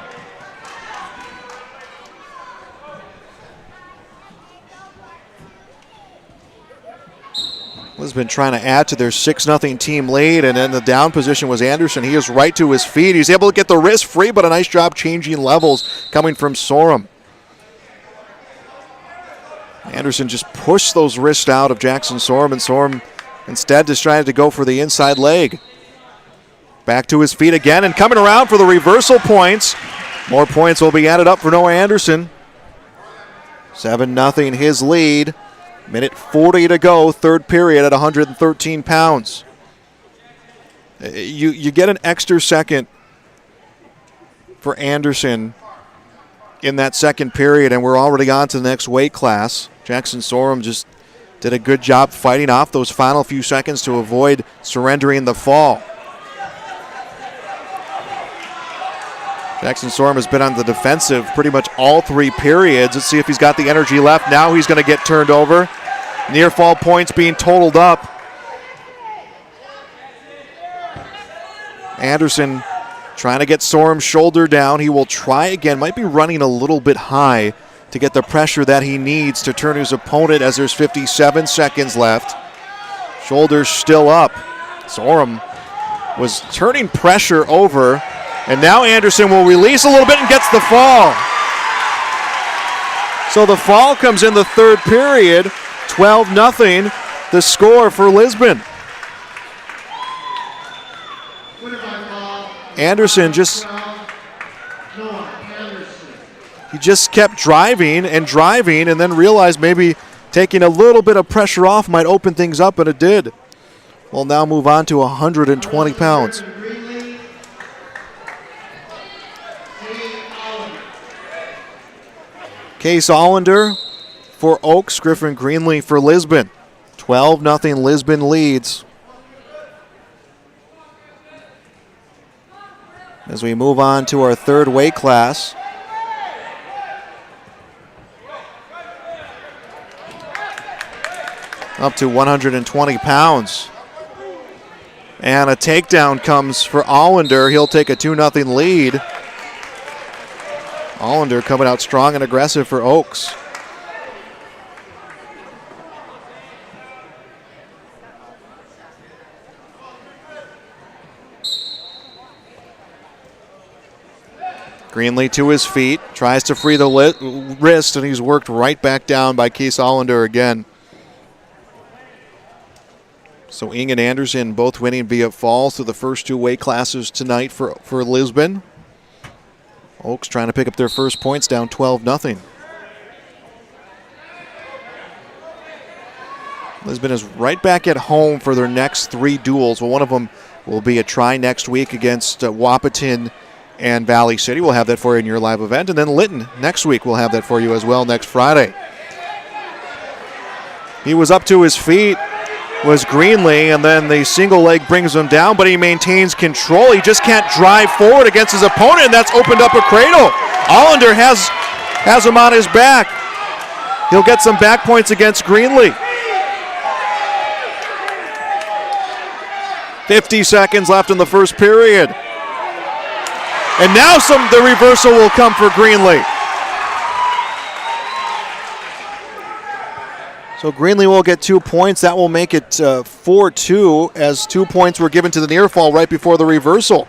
Lisbon trying to add to their 6-0 team lead, and in the down position was Anderson. He is right to his feet. He's able to get the wrist free, but a nice job changing levels coming from Sorum. Anderson just pushed those wrists out of Jackson Sorum, and Sorum instead decided to go for the inside leg. Back to his feet again, and coming around for the reversal points. More points will be added up for Noah Anderson. 7-0 his lead. Minute 40 to go, third period at 113 pounds. You get an extra second for Anderson in that second period, and we're already on to the next weight class. Jackson Sorum just did a good job fighting off those final few seconds to avoid surrendering the fall. Jackson Sorum has been on the defensive pretty much all 3 periods. Let's see if he's got the energy left. Now he's going to get turned over. Near fall points being totaled up. Anderson trying to get Sorum's shoulder down. He will try again. Might be running a little bit high to get the pressure that he needs to turn his opponent as there's 57 seconds left. Shoulders still up. Sorum was turning pressure over. And now Anderson will release a little bit and gets the fall. So the fall comes in the third period. 12-0 the score for Lisbon. Anderson just kept driving and then realized maybe taking a little bit of pressure off might open things up, and it did. will now move on to 120 pounds. Case Allender for Oaks, Griffin Greenlee for Lisbon. 12-0 Lisbon leads. As we move on to our third weight class. Up to 120 pounds. And a takedown comes for Allender. He'll take a 2-0 lead. Allender coming out strong and aggressive for Oaks. Greenlee to his feet, tries to free the wrist, and he's worked right back down by Case Allender again. So Ing and Anderson both winning via falls through the first two weight classes tonight for Lisbon. Oaks trying to pick up their first points, down 12-0. Lisbon is right back at home for their next three duels. Well, one of them will be a try next week against Wahpeton and Valley City. We'll have that for you in your live event. And then Lytton next week, we'll have that for you as well next Friday. He was up to his feet, was Greenlee, and then the single leg brings him down, but he maintains control. He just can't drive forward against his opponent, and that's opened up a cradle. Allender has him on his back. He'll get some back points against Greenlee. 50 seconds left in the first period. And now the reversal will come for Greenlee. So Greenlee will get 2 points. That will make it 4-2, as 2 points were given to the near fall right before the reversal.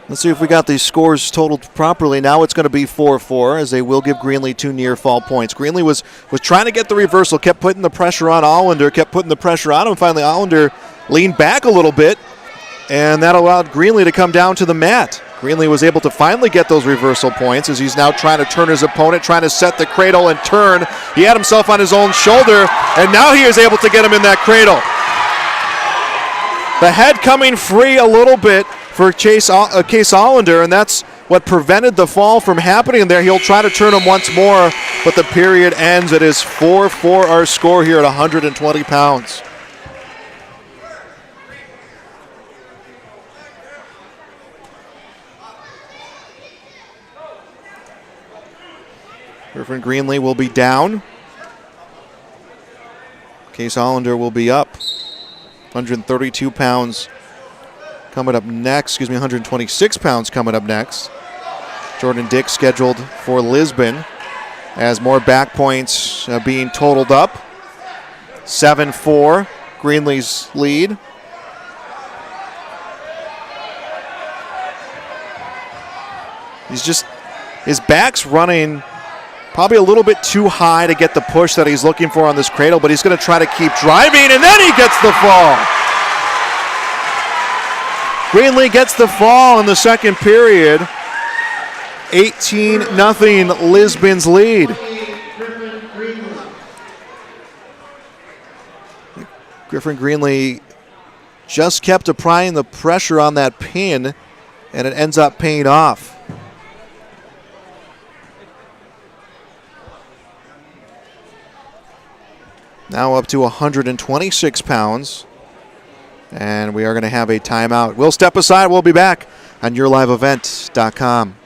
Let's see if we got these scores totaled properly. Now it's going to be 4-4, as they will give Greenlee 2 near fall points. Greenlee was trying to get the reversal, kept putting the pressure on Allender, kept putting the pressure on him. Finally, Allender leaned back a little bit, and that allowed Greenlee to come down to the mat. Greenlee was able to finally get those reversal points, as he's now trying to turn his opponent, trying to set the cradle and turn. He had himself on his own shoulder, and now he is able to get him in that cradle. The head coming free a little bit for Case Allender, and that's what prevented the fall from happening there. He'll try to turn him once more, but the period ends. It is 4-4 our score here at 120 pounds. Griffin Greenlee will be down. Case Allender will be up. 132 pounds coming up next. 126 pounds coming up next. Jordan Dick scheduled for Lisbon, as more back points being totaled up. 7-4, Greenlee's lead. His back's running probably a little bit too high to get the push that he's looking for on this cradle, but he's going to try to keep driving, and then he gets the fall. Greenlee gets the fall in the second period. 18-0 Lisbon's lead. Griffin Greenlee just kept applying the pressure on that pin, and it ends up paying off. Now up to 126 pounds. And we are going to have a timeout. We'll step aside. We'll be back on YourLiveEvent.com.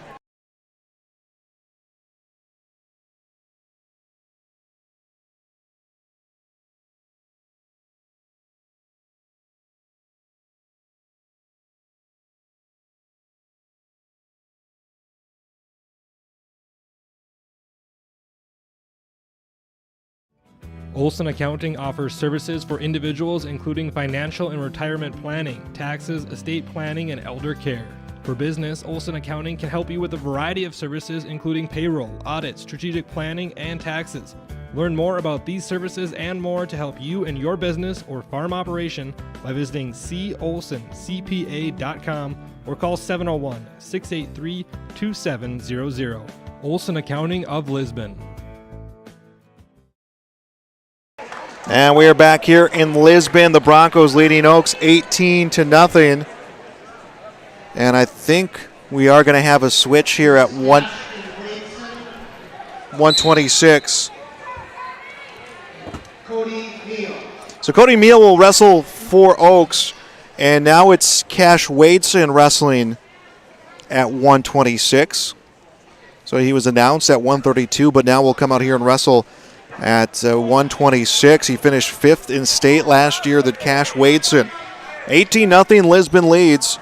Olson Accounting offers services for individuals including financial and retirement planning, taxes, estate planning, and elder care. For business, Olson Accounting can help you with a variety of services including payroll, audit, strategic planning, and taxes. Learn more about these services and more to help you and your business or farm operation by visiting colsoncpa.com or call 701-683-2700. Olson Accounting of Lisbon. And we are back here in Lisbon. The Broncos leading Oaks 18-0. And I think we are going to have a switch here at 126. So Cody Meal will wrestle for Oaks. And now it's Cash Wadeson wrestling at 126. So he was announced at 132, but now will come out here and wrestle at 126. He finished 5th in state last year, the Cash Wadeson. 18-0 Lisbon leads.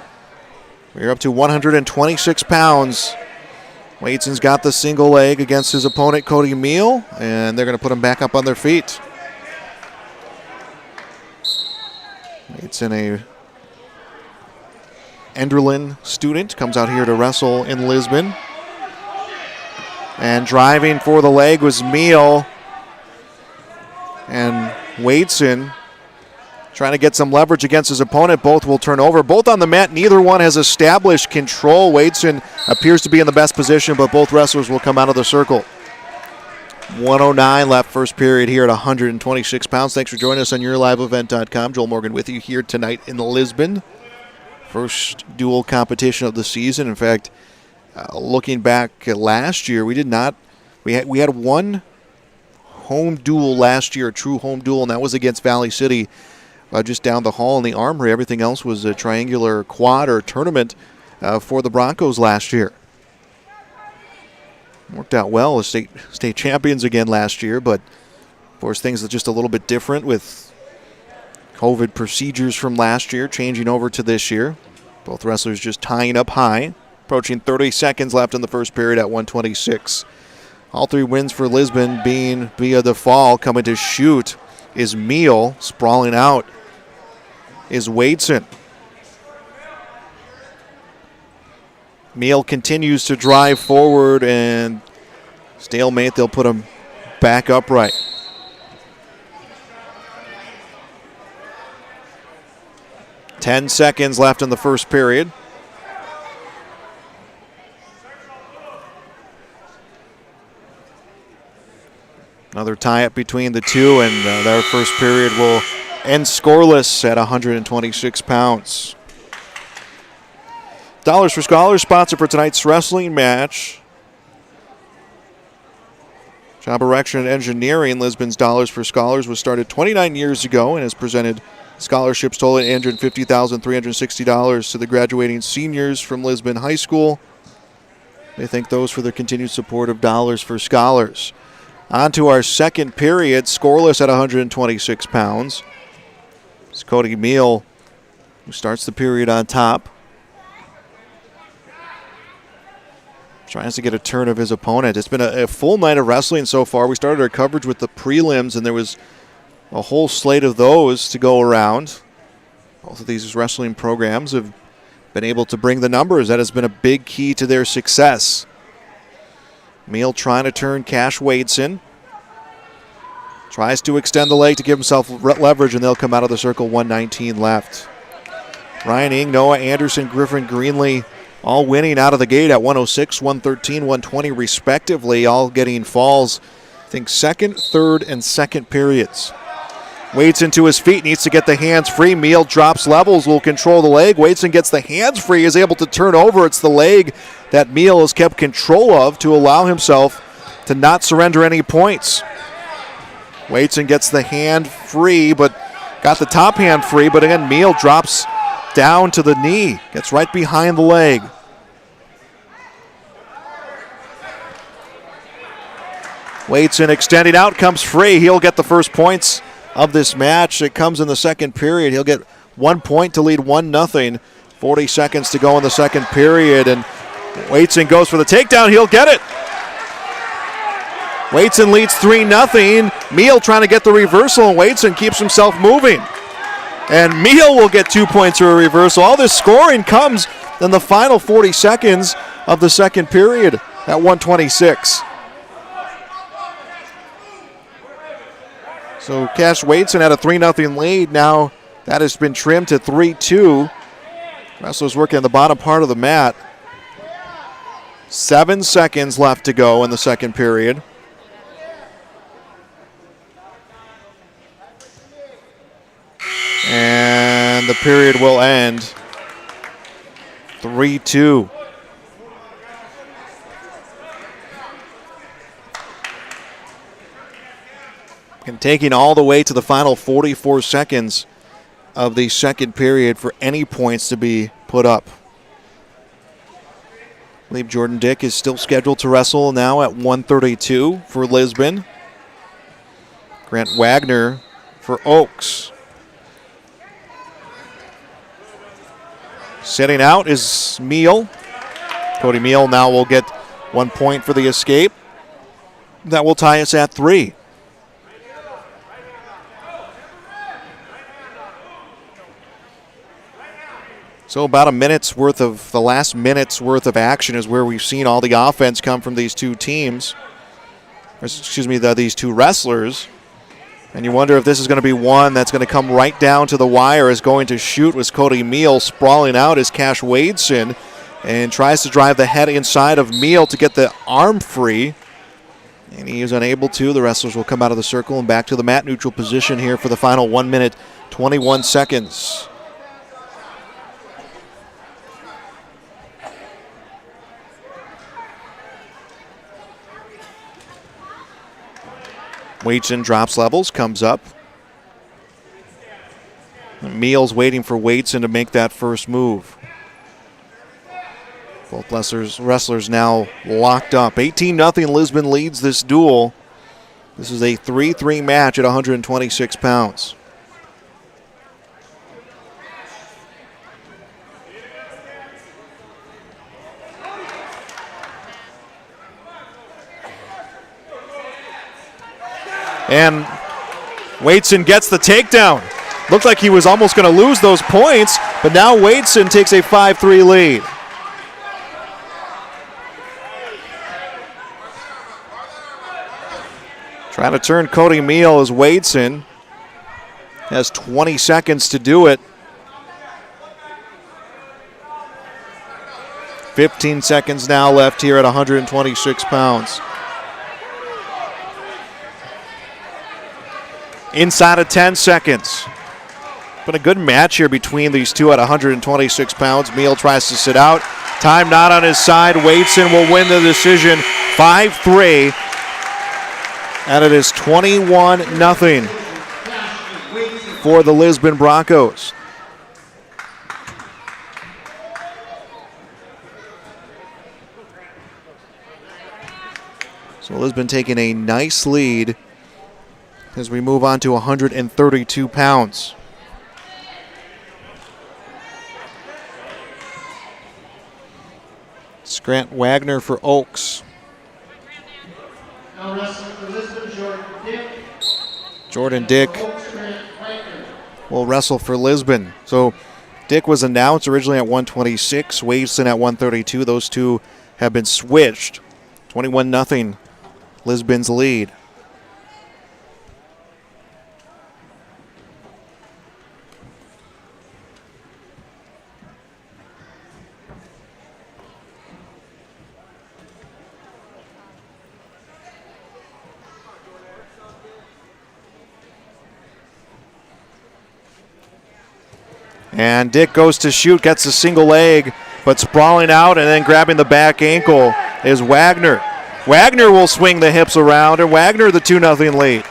We're up to 126 pounds. Wadeson's got the single leg against his opponent, Cody Meal, and they're going to put him back up on their feet. Wadeson, a Enderlin student, comes out here to wrestle in Lisbon. And driving for the leg was Meal. And Wadeson trying to get some leverage against his opponent. Both will turn over. Both on the mat. Neither one has established control. Wadeson appears to be in the best position, but both wrestlers will come out of the circle. 109 left first period here at 126 pounds. Thanks for joining us on YourLiveEvent.com. Joel Morgan with you here tonight in Lisbon. First dual competition of the season. In fact, looking back at last year, we had one home duel last year, a true home duel, and that was against Valley City just down the hall in the Armory. Everything else was a triangular quad or tournament for the Broncos last year. Worked out well as state champions again last year, but of course things are just a little bit different with COVID procedures from last year changing over to this year. Both wrestlers just tying up high, approaching 30 seconds left in the first period at 126. All three wins for Lisbon being via the fall. Coming to shoot is Meal. Sprawling out is Wadeson. Meal continues to drive forward, and stalemate. They'll put him back upright. Ten seconds left in the first period. Another tie-up between the two, and their first period will end scoreless at 126 pounds. Dollars for Scholars, sponsor for tonight's wrestling match. Job Erection and Engineering, Lisbon's Dollars for Scholars, was started 29 years ago and has presented scholarships totaling $850,360 to the graduating seniors from Lisbon High School. They thank those for their continued support of Dollars for Scholars. On to our second period, scoreless at 126 pounds. It's Cody Meal who starts the period on top. Tries to get a turn of his opponent. It's been a full night of wrestling so far. We started our coverage with the prelims, and there was a whole slate of those to go around. Both of these wrestling programs have been able to bring the numbers. That has been a big key to their success. Meal trying to turn Cash Wadeson. Tries to extend the leg to give himself leverage, and they'll come out of the circle. 119 left. Ryan Ing, Noah Anderson, Griffin Greenlee all winning out of the gate at 106, 113, 120 respectively, all getting falls, I think, second, third, and second periods. Wadeson to his feet, needs to get the hands free. Meal drops levels, will control the leg. Wadeson gets the hands free, is able to turn over. It's the leg that Meal has kept control of to allow himself to not surrender any points. Wadeson gets the hand free, but got the top hand free, but again, Meal drops down to the knee, gets right behind the leg. Wadeson extending out, comes free. He'll get the first points of this match. It comes in the second period. He'll get 1 point to lead 1-0. 40 seconds to go in the second period, and Wadeson goes for the takedown. He'll get it. Wadeson leads 3-0. Meal trying to get the reversal, and Wadeson keeps himself moving. And Meal will get 2 points for a reversal. All this scoring comes in the final 40 seconds of the second period at 126. So Cash Wadeson had a 3-0 lead. Now that has been trimmed to 3-2. Wrestlers working on the bottom part of the mat. 7 seconds left to go in the second period. And the period will end 3-2. And taking all the way to the final 44 seconds of the second period for any points to be put up. I believe Jordan Dick is still scheduled to wrestle now at 132 for Lisbon. Grant Wagner for Oaks. Sitting out is Meal. Cody Meal now will get 1 point for the escape. That will tie us at 3. So about the last minute's worth of action is where we've seen all the offense come from these two teams. These two wrestlers. And you wonder if this is going to be one that's going to come right down to the wire. Is going to shoot was Cody Meal. Sprawling out is Cash Wadeson and tries to drive the head inside of Meal to get the arm free. And he is unable to. The wrestlers will come out of the circle and back to the mat neutral position here for the final 1 minute, 21 seconds. Wadeson drops levels, comes up. Meals waiting for Wadeson to make that first move. Both wrestlers now locked up. 18-0 Lisbon leads this duel. This is a 3-3 match at 126 pounds. And Wadeson gets the takedown. Looked like he was almost going to lose those points, but now Wadeson takes a 5-3 lead. Trying to turn Cody Meal as Wadeson has 20 seconds to do it. 15 seconds now left here at 126 pounds. Inside of 10 seconds. Been a good match here between these two at 126 pounds. Meal tries to sit out. Time not on his side. Wadeson will win the decision 5-3. And it is 21-0 for the Lisbon Broncos. So Lisbon taking a nice lead as we move on to 132 pounds. It's Grant Wagner for Oaks. Now wrestling for Lisbon, Jordan Dick will wrestle for Lisbon. So Dick was announced originally at 126, Wadeson at 132. Those two have been switched. 21-0 Lisbon's lead. And Dick goes to shoot, gets a single leg, but sprawling out and then grabbing the back ankle is Wagner. Wagner will swing the hips around, and Wagner the 2-0 lead.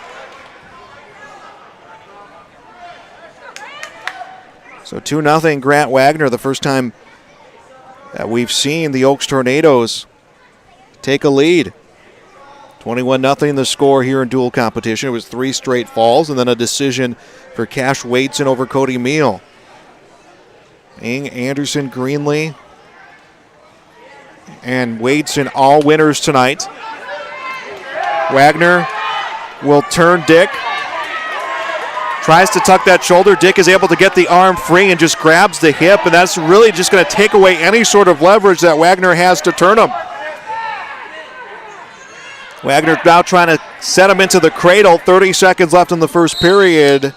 So 2-0 Grant Wagner, the first time that we've seen the Oaks Tornadoes take a lead. 21-0 the score here in dual competition. It was 3 straight falls and then a decision for Cash Wadeson over Cody Meal. Ing, Anderson, Greenlee, and Wadeson all winners tonight. Wagner will turn Dick. Tries to tuck that shoulder. Dick is able to get the arm free and just grabs the hip, and that's really just going to take away any sort of leverage that Wagner has to turn him. Wagner now trying to set him into the cradle. 30 seconds left in the first period.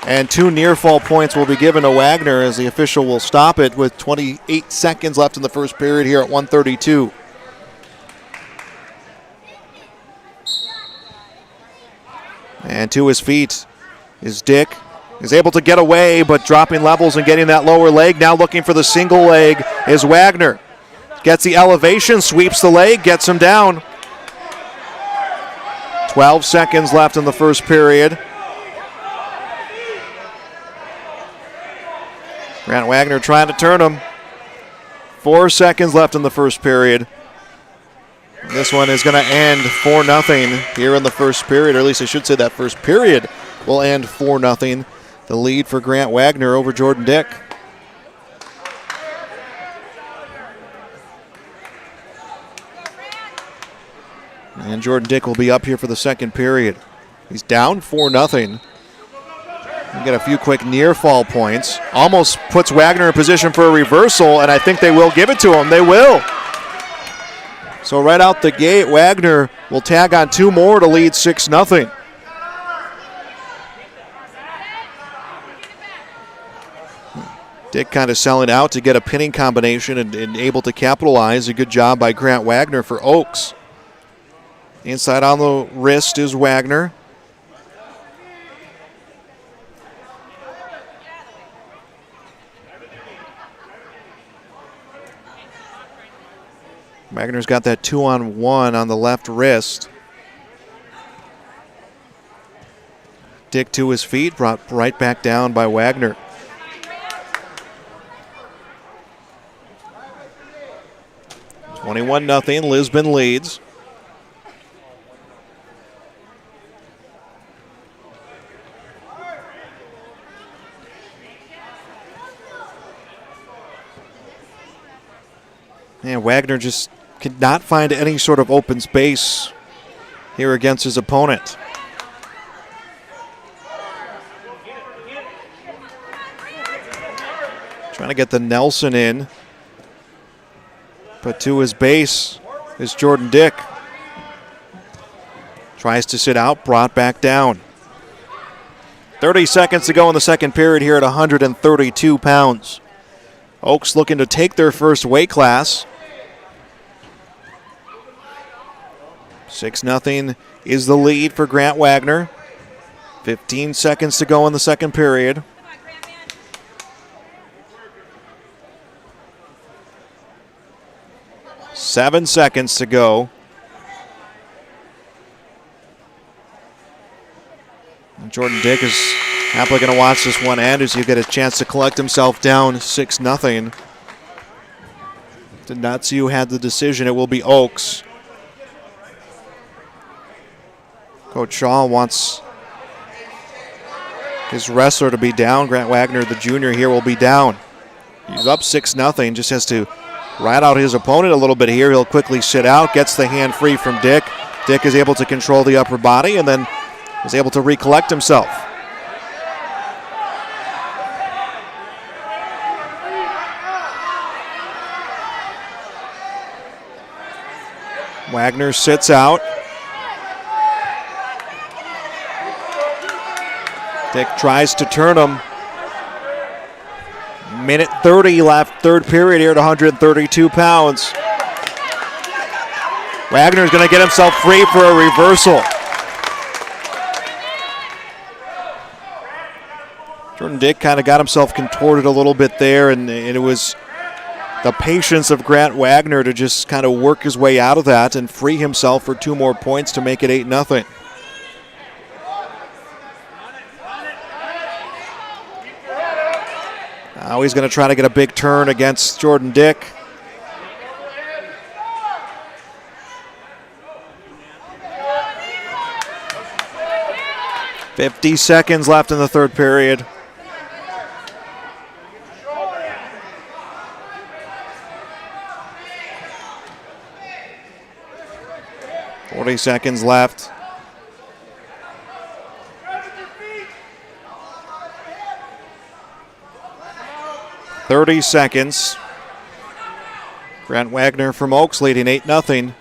And 2 near-fall points will be given to Wagner as the official will stop it with 28 seconds left in the first period here at 132. And to his feet is Dick. is able to get away, but dropping levels and getting that lower leg. Now looking for the single leg is Wagner. Gets the elevation, sweeps the leg, gets him down. 12 seconds left in the first period. Grant Wagner trying to turn him. 4 seconds left in the first period. This one is going to end 4-0 here in the first period, or at least I should say that first period will end 4-0. The lead for Grant Wagner over Jordan Dick. And Jordan Dick will be up here for the second period. He's down 4-0. Get a few quick near fall points. Almost puts Wagner in position for a reversal, and I think they will give it to him. They will. So right out the gate, Wagner will tag on 2 more to lead 6-0. Dick kind of selling out to get a pinning combination and able to capitalize. A good job by Grant Wagner for Oaks. Inside on the wrist is Wagner. Wagner's got that 2-on-1 on the left wrist. Dick to his feet, brought right back down by Wagner. (21-0). Lisbon leads. And Wagner just could not find any sort of open space here against his opponent. Trying to get the Nelson in. But to his base is Jordan Dick. Tries to sit out, brought back down. 30 seconds to go in the second period here at 132 pounds. Oaks looking to take their first weight class. 6-0 is the lead for Grant Wagner. 15 seconds to go in the second period. Seven seconds to go. And Jordan Dick is happily going to watch this one end as you get a chance to collect himself down 6-0. Did not see who had the decision. It will be Oaks. Coach Shaw wants his wrestler to be down. Grant Wagner, the junior here, will be down. He's up 6-0. Just has to ride out his opponent a little bit here. He'll quickly sit out, gets the hand free from Dick. Dick is able to control the upper body and then is able to recollect himself. Wagner sits out. Dick tries to turn him. Minute 30 left, third period here at 132 pounds. Wagner's going to get himself free for a reversal. Jordan Dick kind of got himself contorted a little bit there, and it was the patience of Grant Wagner to just kind of work his way out of that and free himself for 2 more points to make it 8-0. Now he's going to try to get a big turn against Jordan Dick. .50 seconds left in the third period. .40 seconds left. .30 seconds. Grant Wagner from Oaks leading 8-0.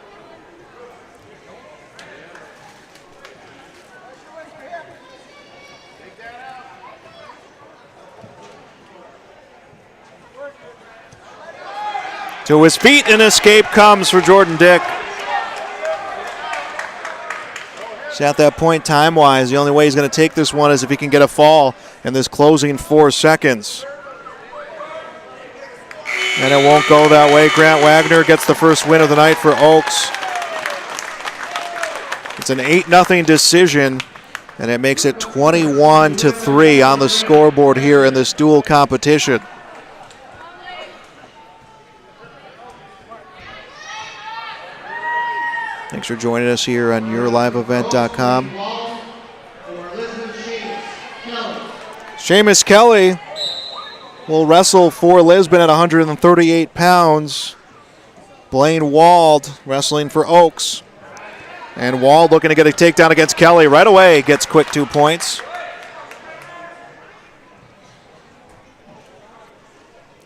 To his feet, an escape comes for Jordan Dick. So at that point, time-wise, the only way he's going to take this one is if he can get a fall in this closing 4 seconds. And it won't go that way. Grant Wagner gets the first win of the night for Oaks. It's an 8-0 decision, and it makes it 21-3 on the scoreboard here in this dual competition. Thanks for joining us here on yourliveevent.com. Seamus Kelly will wrestle for Lisbon at 138 pounds. Blaine Wald wrestling for Oaks. And Wald looking to get a takedown against Kelly right away. Gets quick 2 points.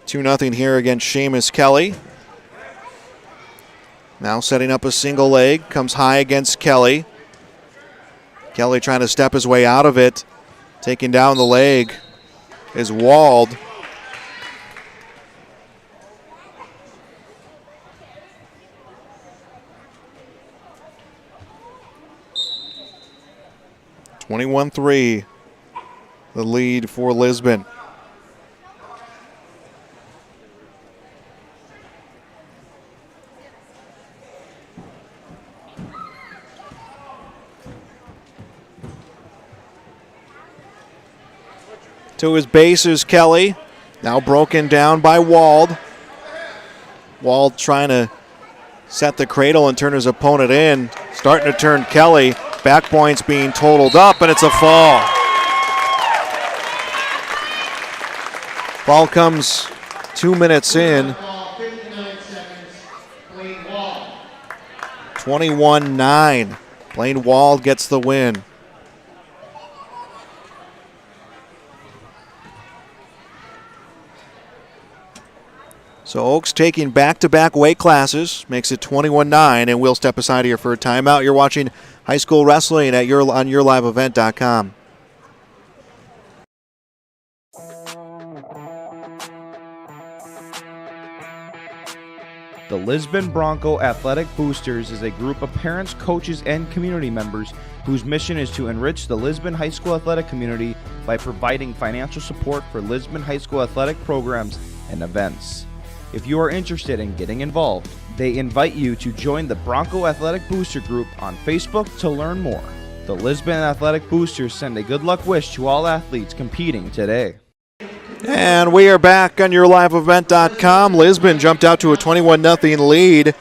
2-0 here against Seamus Kelly. Now setting up a single leg. Comes high against Kelly. Kelly trying to step his way out of it. Taking down the leg is Wald. (21-3), the lead for Lisbon. To his base is Kelly. Now broken down by Wald. Wald trying to set the cradle and turn his opponent in. Starting to turn Kelly. Back points being totaled up, and it's a fall. Ball comes 2 minutes in. 21-9. Blaine Wald gets the win. So Oaks taking back-to-back weight classes, makes it 21-9, and we'll step aside here for a timeout. You're watching high school wrestling on yourliveevent.com. The Lisbon Bronco Athletic Boosters is a group of parents, coaches, and community members whose mission is to enrich the Lisbon High School athletic community by providing financial support for Lisbon High School athletic programs and events. If you are interested in getting involved, they invite you to join the Bronco Athletic Booster Group on Facebook to learn more. The Lisbon Athletic Boosters send a good luck wish to all athletes competing today. And we are back on yourliveevent.com. Lisbon jumped out to a 21-0 lead.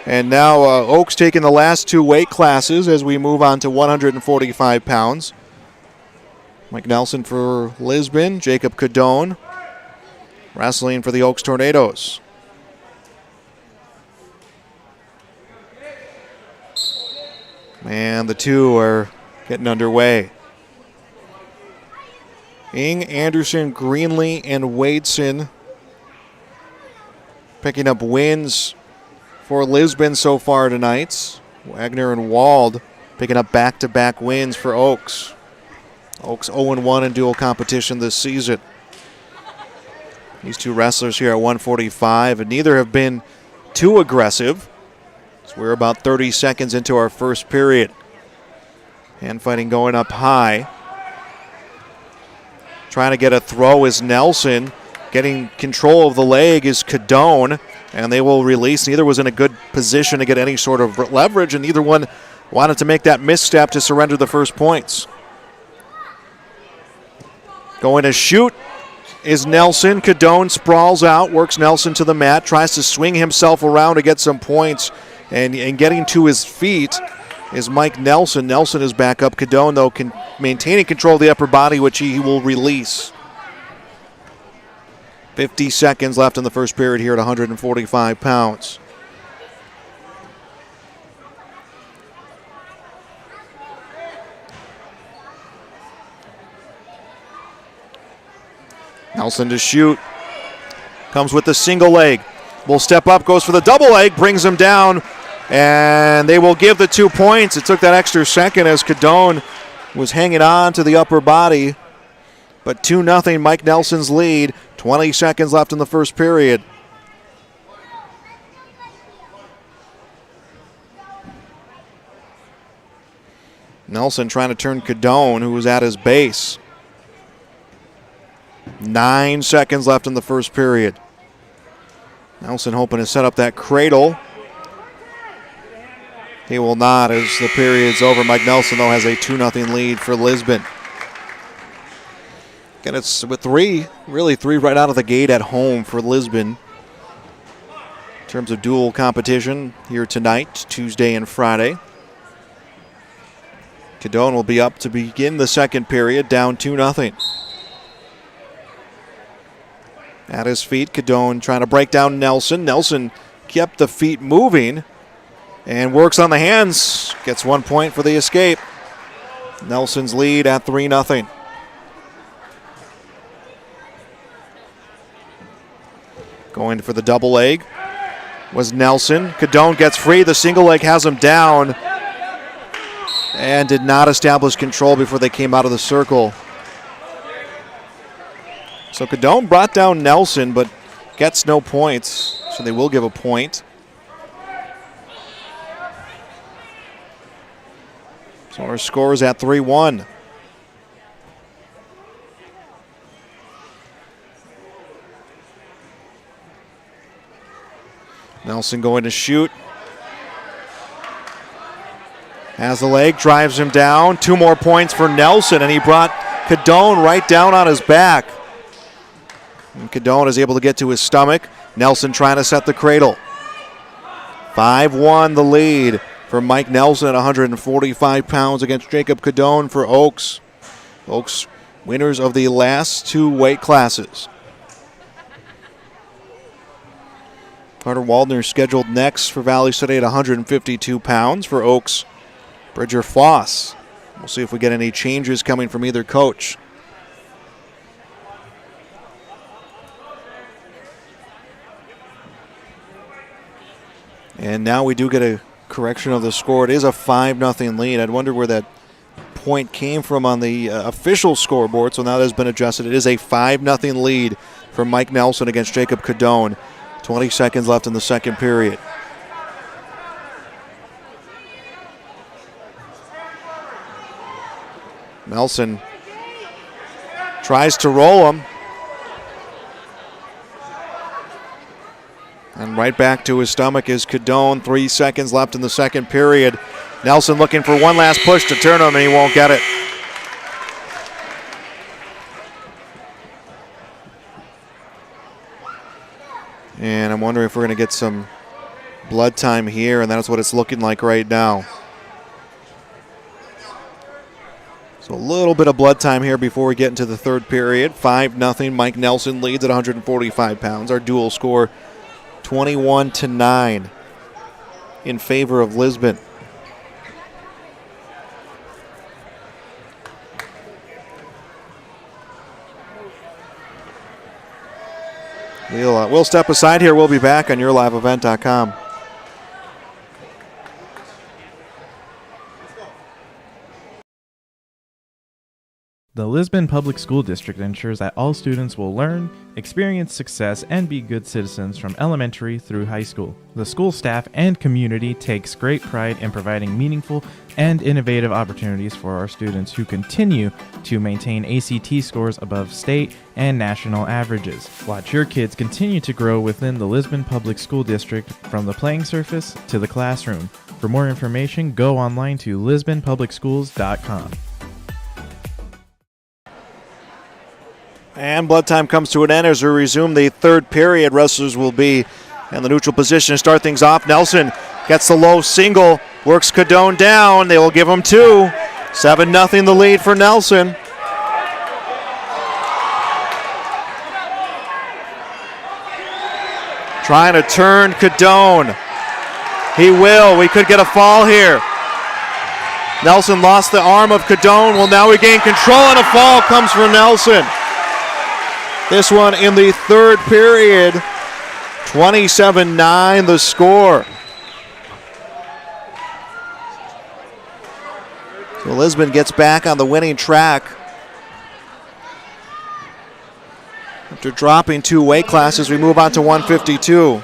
And now Oaks taking the last 2 weight classes as we move on to 145 pounds. Mike Nelson for Lisbon, Jacob Cadone wrestling for the Oaks Tornadoes. And the two are getting underway. Ing, Anderson, Greenlee, and Wadeson picking up wins for Lisbon so far tonight. Wagner and Wald picking up back-to-back wins for Oaks. Oaks 0-1 in dual competition this season. These two wrestlers here at 145, and neither have been too aggressive. So we're about 30 seconds into our first period. Hand fighting going up high. Trying to get a throw is Nelson. Getting control of the leg is Cadone, and they will release. Neither was in a good position to get any sort of leverage, and neither one wanted to make that misstep to surrender the first points. Going to shoot is Nelson. Cadone sprawls out, works Nelson to the mat, tries to swing himself around to get some points, and getting to his feet is Mike Nelson. Nelson is back up. Cadone, though, maintaining control of the upper body, which he will release. 50 seconds left in the first period here at 145 pounds. Nelson to shoot. Comes with the single leg. Will step up, goes for the double leg, brings him down, and they will give the 2 points. It took that extra second as Cadone was hanging on to the upper body. But 2-0, Mike Nelson's lead. 20 seconds left in the first period. Nelson trying to turn Cadone, who was at his base. 9 seconds left in the first period. Nelson hoping to set up that cradle. He will not as the period's over. Mike Nelson, though, has a 2-0 lead for Lisbon. And it's with three right out of the gate at home for Lisbon. In terms of dual competition here tonight, Tuesday and Friday. Cadone will be up to begin the second period, down 2-0. At his feet, Cadone trying to break down Nelson. Nelson kept the feet moving and works on the hands. Gets 1 point for the escape. Nelson's lead at 3-0. Going for the double leg was Nelson. Cadone gets free. The single leg has him down and did not establish control before they came out of the circle. So Cadone brought down Nelson but gets no points, so they will give a point. So our score is at 3-1. Nelson going to shoot. Has the leg, drives him down. 2 more points for Nelson, and he brought Cadone right down on his back. And Cadone is able to get to his stomach. Nelson trying to set the cradle. 5-1 the lead for Mike Nelson at 145 pounds against Jacob Cadone for Oaks. Oaks winners of the last 2 weight classes. Carter Waldner scheduled next for Valley City at 152 pounds for Oaks. Bridger Foss. We'll see if we get any changes coming from either coach. And now we do get a correction of the score. It is a 5-0 lead. I'd wonder where that point came from on the official scoreboard. So now that has been adjusted. It is a 5-0 lead for Mike Nelson against Jacob Cadone. 20 seconds left in the second period. Nelson tries to roll him. And right back to his stomach is Cadone. 3 seconds left in the second period. Nelson looking for one last push to turn him, and he won't get it. And I'm wondering if we're going to get some blood time here, and that's what it's looking like right now. So a little bit of blood time here before we get into the third period. 5-0. Mike Nelson leads at 145 pounds. Our dual score 21-9 in favor of Lisbon. We'll step aside here. We'll be back on YourLiveEvent.com. The Lisbon Public School District ensures that all students will learn, experience success, and be good citizens from elementary through high school. The school staff and community takes great pride in providing meaningful and innovative opportunities for our students who continue to maintain ACT scores above state and national averages. Watch your kids continue to grow within the Lisbon Public School District from the playing surface to the classroom. For more information, go online to lisbonpublicschools.com. And blood time comes to an end as we resume the third period. Wrestlers will be in the neutral position to start things off. Nelson gets the low single, works Cadone down. They will give him 2. 7-0 the lead for Nelson. Trying to turn Cadone. He will. We could get a fall here. Nelson lost the arm of Cadone. Will now regain control, and a fall comes for Nelson. This one in the third period. 27-9 the score. So Lisbon gets back on the winning track. After dropping 2 weight classes, we move on to 152.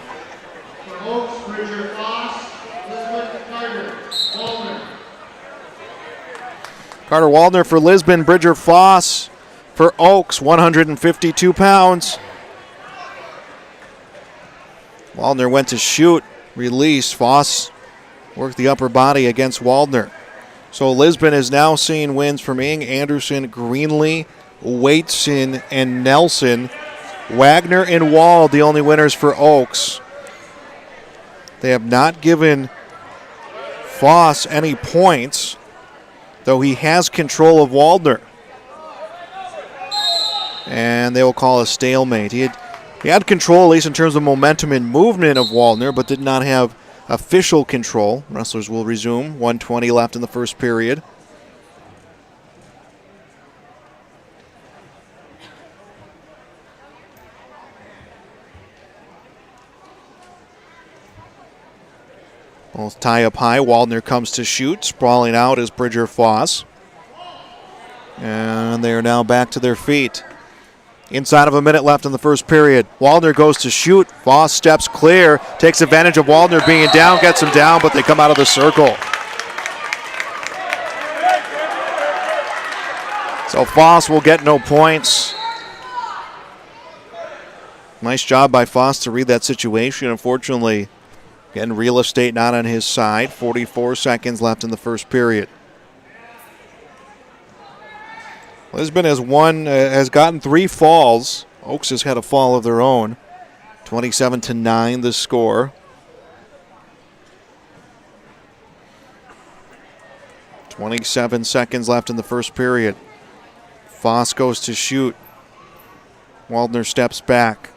Carter Waldner for Lisbon. Bridger Foss for Oaks, 152 pounds. Waldner went to shoot, released. Foss worked the upper body against Waldner. So Lisbon is now seeing wins from Ing, Anderson, Greenlee, Waitson, and Nelson. Wagner and Wald, the only winners for Oaks. They have not given Foss any points, though he has control of Waldner. And they will call a stalemate. He had control, at least in terms of momentum and movement of Waldner, but did not have official control. Wrestlers will resume. 1:20 left in the first period. Both tie up high. Waldner comes to shoot. Sprawling out is Bridger Foss. And they are now back to their feet. Inside of a minute left in the first period. Waldner goes to shoot. Foss steps clear. Takes advantage of Waldner being down. Gets him down, but they come out of the circle. So Foss will get no points. Nice job by Foss to read that situation. Unfortunately, again, real estate not on his side. 44 seconds left in the first period. Lisbon has gotten 3 falls. Oaks has had a fall of their own. 27-9 the score. .27 seconds left in the first period. Foss goes to shoot. Waldner steps back.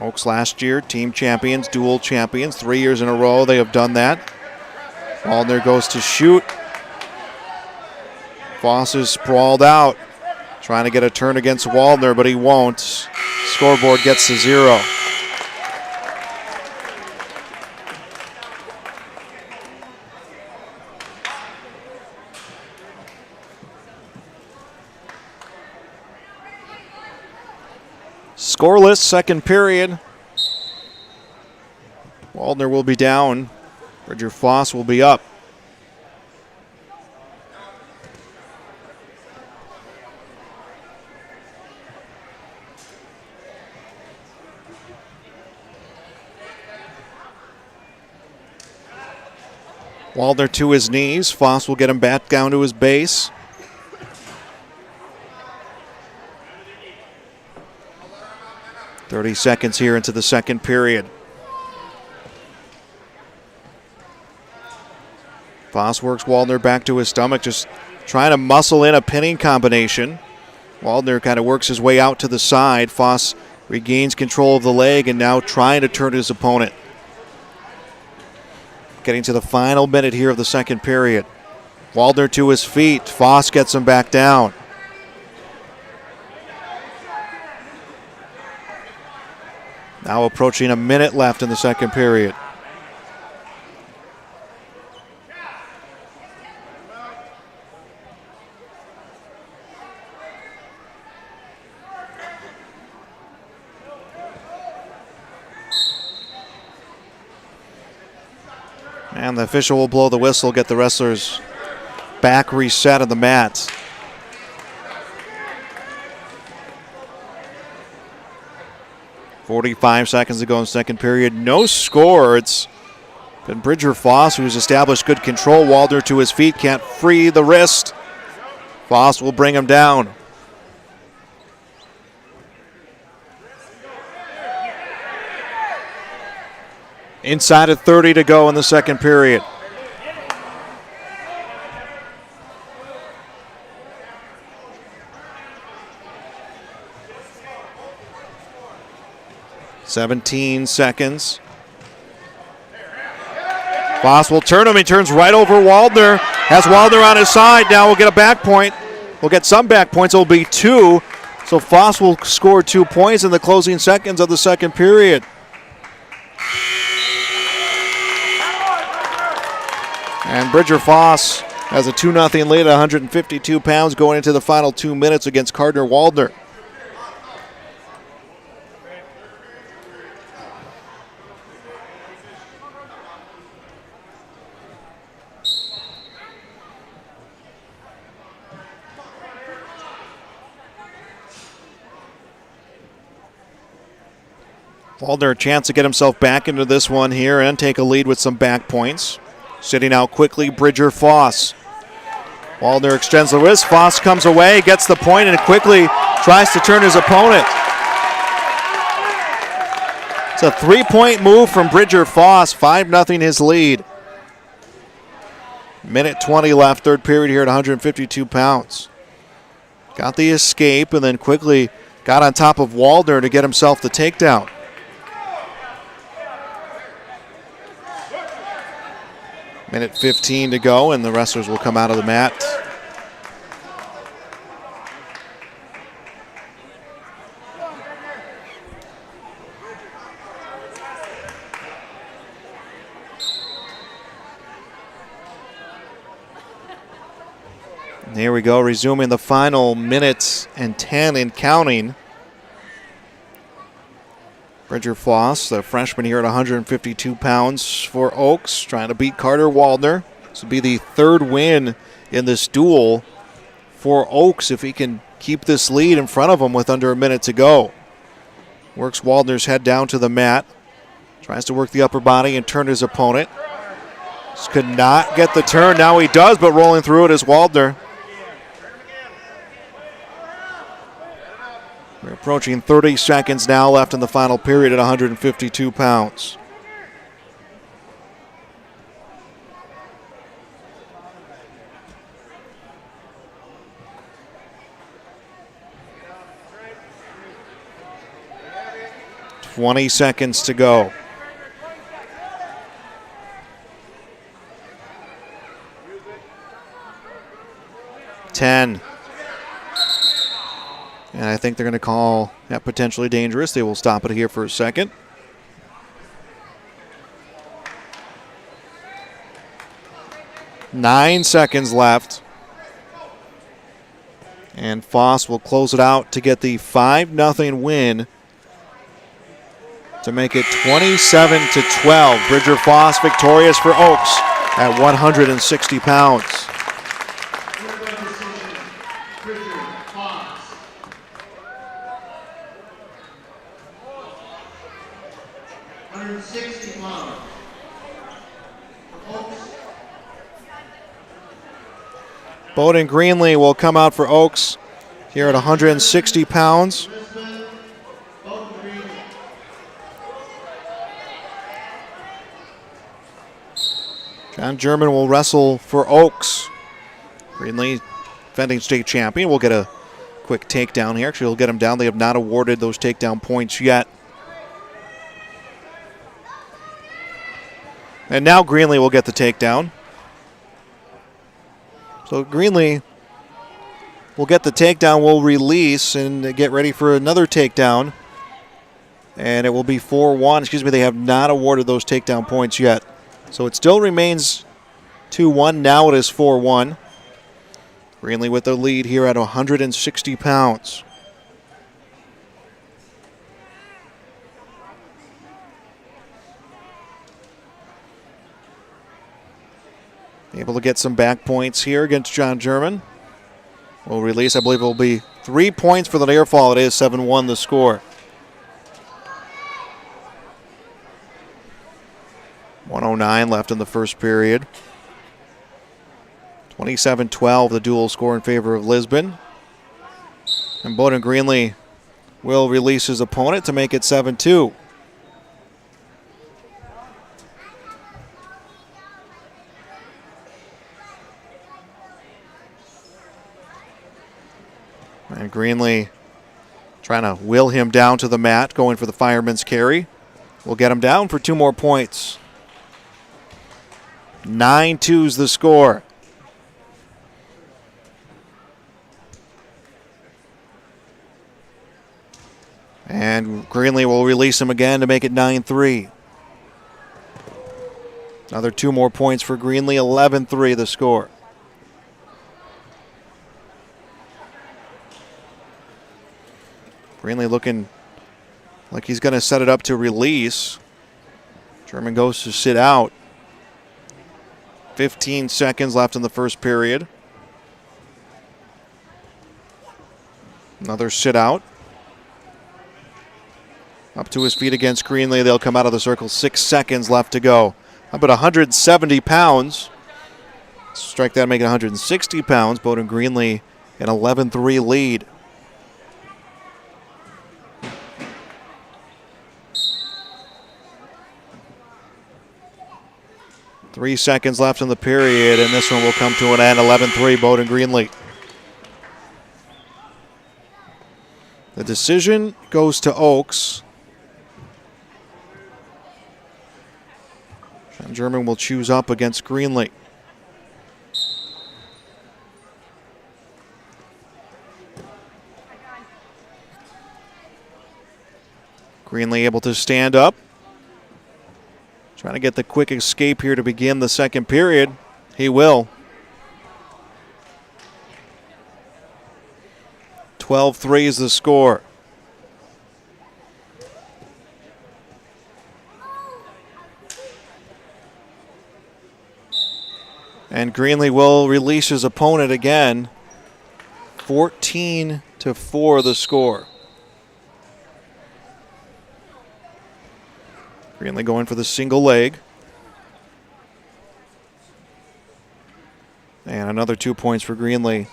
Oaks last year, team champions, dual champions. 3 years in a row they have done that. Waldner goes to shoot. Foss is sprawled out, trying to get a turn against Waldner, but he won't. Scoreboard gets to 0. Scoreless second period. Waldner will be down. Bridger Foss will be up. Waldner to his knees. Foss will get him back down to his base. .30 seconds here into the second period. Foss works Waldner back to his stomach, just trying to muscle in a pinning combination. Waldner kind of works his way out to the side. Foss regains control of the leg and now trying to turn his opponent. Getting to the final minute here of the second period. Waldner to his feet. Foss gets him back down. Now approaching a minute left in the second period. And the official will blow the whistle, get the wrestlers back reset on the mat. .45 seconds to go in the second period. No score. It's been Bridger Foss who's established good control. Waldner to his feet, can't free the wrist. Foss will bring him down. Inside of 30 to go in the second period. .17 seconds. Foss will turn him. He turns right over Waldner. Has Waldner on his side. Now we'll get a back point. We'll get some back points. It'll be 2. So Foss will score 2 points in the closing seconds of the second period. And Bridger Foss has a 2-0 lead at 152 pounds going into the final 2 minutes against Gardner Waldner. Waldner a chance to get himself back into this one here and take a lead with some back points. Sitting out quickly, Bridger Foss. Waldner extends the wrist. Foss comes away, gets the point, and quickly tries to turn his opponent. It's a 3-point move from Bridger Foss, 5-0 his lead. Minute 20 left, third period here at 152 pounds. Got the escape and then quickly got on top of Waldner to get himself the takedown. Minute 15 to go, and the wrestlers will come out of the mat. And here we go, resuming the final minutes and 10 and counting. Bridger Foss, the freshman here at 152 pounds for Oaks, trying to beat Carter Waldner. This will be the third win in this duel for Oaks if he can keep this lead in front of him with under a minute to go. Works Waldner's head down to the mat. Tries to work the upper body and turn his opponent. Just could not get the turn. Now he does, but rolling through it is Waldner. We're approaching 30 seconds now left in the final period at 152 pounds. $20 seconds to go. $10. And I think they're going to call that potentially dangerous. They will stop it here for a second. Nine seconds left. And Foss will close it out to get the 5-0 win to make it 27-12. Bridger Foss victorious for Oaks at 160 pounds. Bowden Greenlee will come out for Oaks here at 160 pounds. John German will wrestle for Oaks. Greenlee, defending state champion, will get a quick takedown here. Actually, he'll get him down. They have not awarded those takedown points yet. And now Greenlee will get the takedown. So Greenlee will get the takedown, will release, and get ready for another takedown. And it will be 4-1. Excuse me, they have not awarded those takedown points yet. So it still remains 2-1. Now it is 4-1. Greenlee with the lead here at 160 pounds. Able to get some back points here against John German. Will release, I believe it will be 3 points for the near fall. It is 7-1 the score. 1:09 left in the first period. 27-12 the dual score in favor of Lisbon. And Bowden Greenlee will release his opponent to make it 7-2. And Greenlee trying to will him down to the mat, going for the fireman's carry. Will get him down for 2 more points. 9-2's the score. And Greenlee will release him again to make it 9-3. Another 2 more points for Greenlee, 11-3 the score. Greenlee looking like he's going to set it up to release. German goes to sit out. 15 seconds left in the first period. Another sit out. Up to his feet against Greenlee. They'll come out of the circle. 6 seconds left to go. How about 170 pounds? Strike that, make it 160 pounds. Bowdoin Greenlee an 11-3 lead. Three seconds left in the period, and this one will come to an end. 11-3, Bowdoin Greenlee. The decision goes to Oaks. Sean German will choose up against Greenlee. Greenlee able to stand up. Trying to get the quick escape here to begin the second period. He will. 12-3 is the score. And Greenlee will release his opponent again. 14-4 the score. Greenlee going for the single leg. And another 2 points for Greenlee.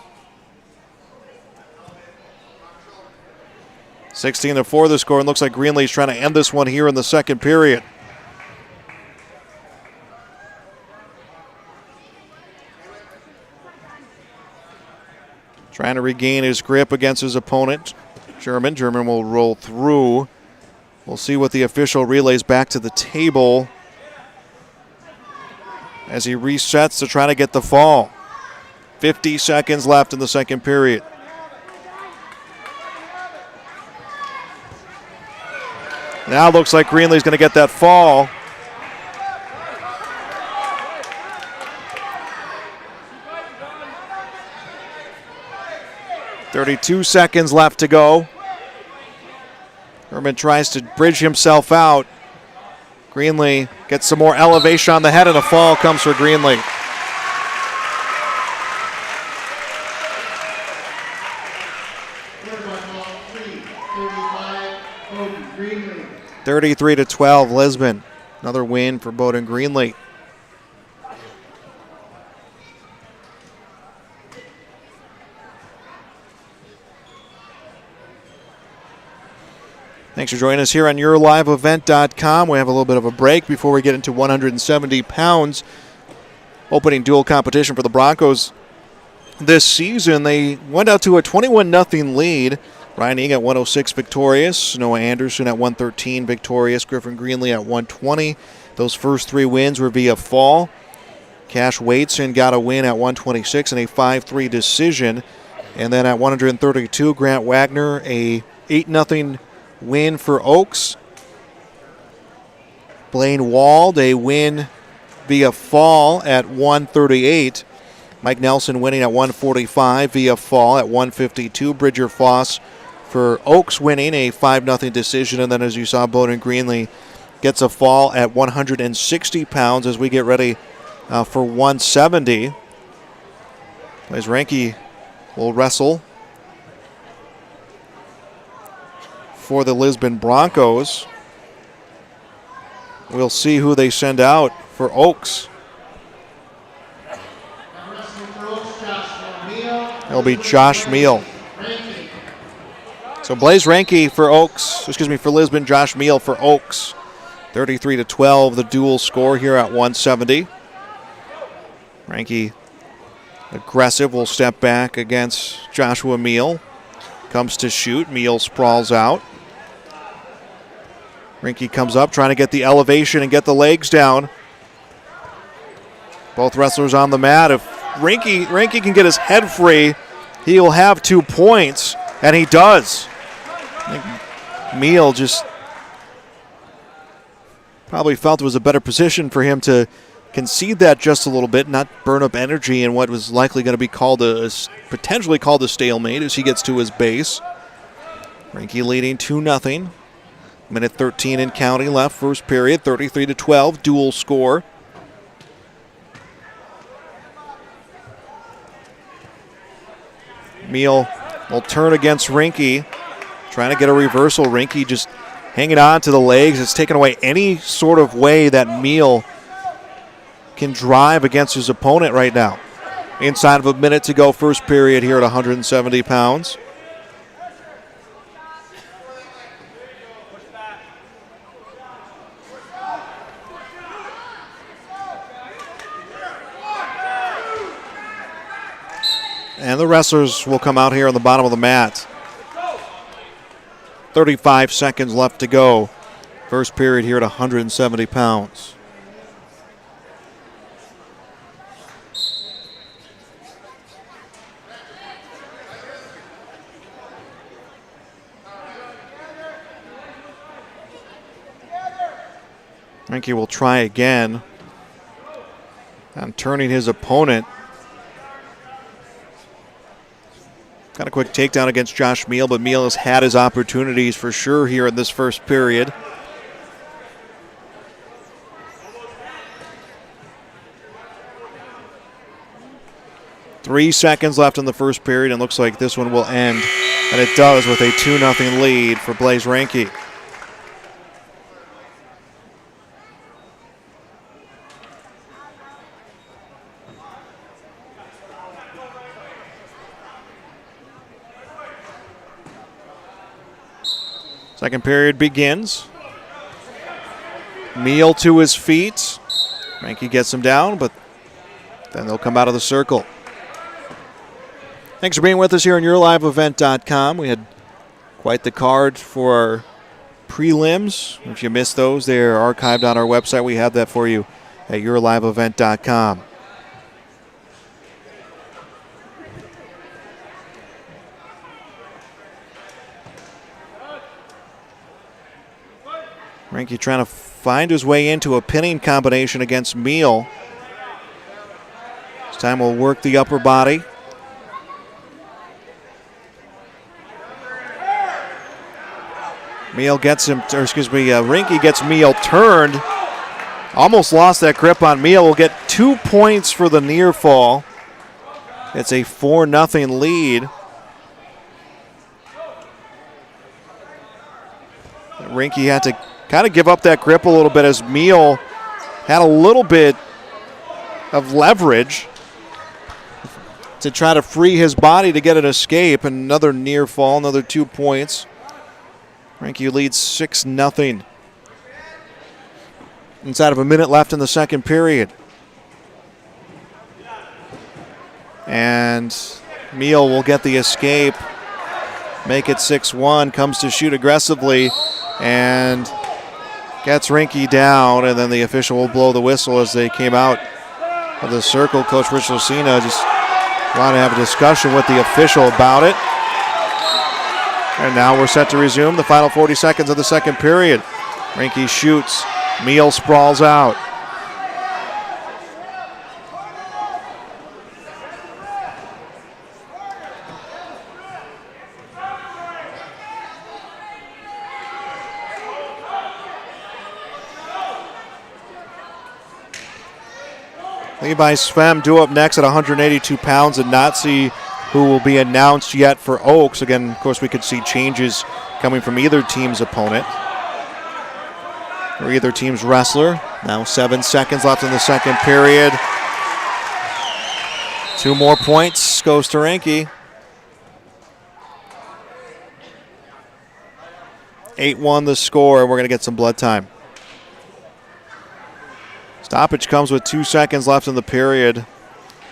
16-4 the score, and looks like Greenlee's trying to end this one here in the second period. Trying to regain his grip against his opponent, German. German will roll through. We'll see what the official relays back to the table as he resets to try to get the fall. 50 seconds left in the second period. Now looks like Greenlee's going to get that fall. .32 seconds left to go. Herman tries to bridge himself out. Greenlee gets some more elevation on the head, and a fall comes for Greenlee. Greenlee. 33-12, Lisbon. Another win for Bowdoin Greenlee. Thanks for joining us here on YourLiveEvent.com. We have a little bit of a break before we get into 170 pounds. Opening dual competition for the Broncos this season. They went out to a 21-0 lead. Ryan Egan at 106 victorious. Noah Anderson at 113 victorious. Griffin Greenlee at 120. Those first three wins were via fall. Cash Waitson got a win at 126 and a 5-3 decision. And then at 132, Grant Wagner, a 8-0 win for Oaks. Blaine Wald, a win via fall at 138. Mike Nelson winning at 145 via fall at 152. Bridger Foss for Oaks winning a 5-0 decision. And then as you saw, Bowdoin Greenlee gets a fall at 160 pounds as we get ready for 170. Blaze Ranke will wrestle for the Lisbon Broncos. We'll see who they send out for Oaks. It'll be Josh Meal. So Blaze Ranke for Oaks, for Lisbon, Josh Meal for Oaks. 33-12, the dual score here at 170. Ranke aggressive, will step back against Joshua Meal. Comes to shoot, Meal sprawls out. Ranke comes up, trying to get the elevation and get the legs down. Both wrestlers on the mat. If Ranke can get his head free, he'll have 2 points, and he does. I think Meal just probably felt it was a better position for him to concede that just a little bit, not burn up energy in what was likely going to be potentially called a stalemate as he gets to his base. Ranke leading 2-0. Minute 13 and counting left, first period, 33-12, dual score. Meal will turn against Ranke, trying to get a reversal. Ranke just hanging on to the legs. It's taken away any sort of way that Meal can drive against his opponent right now. Inside of a minute to go, first period here at 170 pounds. And the wrestlers will come out here on the bottom of the mat. 35 seconds left to go. First period here at 170 pounds. Frankie will try again on turning his opponent. Got a quick takedown against Josh Meal, but Meal has had his opportunities for sure here in this first period. Three seconds left in the first period, and looks like this one will end. And it does with a 2-0 lead for Blaze Ranke. Second period begins. Meal to his feet. Ranke gets him down, but then they'll come out of the circle. Thanks for being with us here on YourLiveEvent.com. We had quite the card for our prelims. If you missed those, they are archived on our website. We have that for you at YourLiveEvent.com. Ranke trying to find his way into a pinning combination against Meal. This time we'll work the upper body. Ranke gets Meal turned. Almost lost that grip on Meal. Will get 2 points for the near fall. It's a 4-0 lead. Ranke had to kind of give up that grip a little bit as Meal had a little bit of leverage to try to free his body to get an escape. Another near fall, another 2 points. Ranke leads 6-0. Inside of a minute left in the second period. And Meal will get the escape, make it 6-1, comes to shoot aggressively, and gets Ranke down, and then the official will blow the whistle as they came out of the circle. Coach Rich Lucina just wanted to have a discussion with the official about it. And now we're set to resume the final 40 seconds of the second period. Ranke shoots. Meal sprawls out. Levi Svem due up next at 182 pounds, and not see who will be announced yet for Oaks. Again, of course, we could see changes coming from either team's opponent or either team's wrestler. Now 7 seconds left in the second period. 2 more points goes to Ranke. 8-1 the score, and we're going to get some blood time. Stoppage comes with 2 seconds left in the period.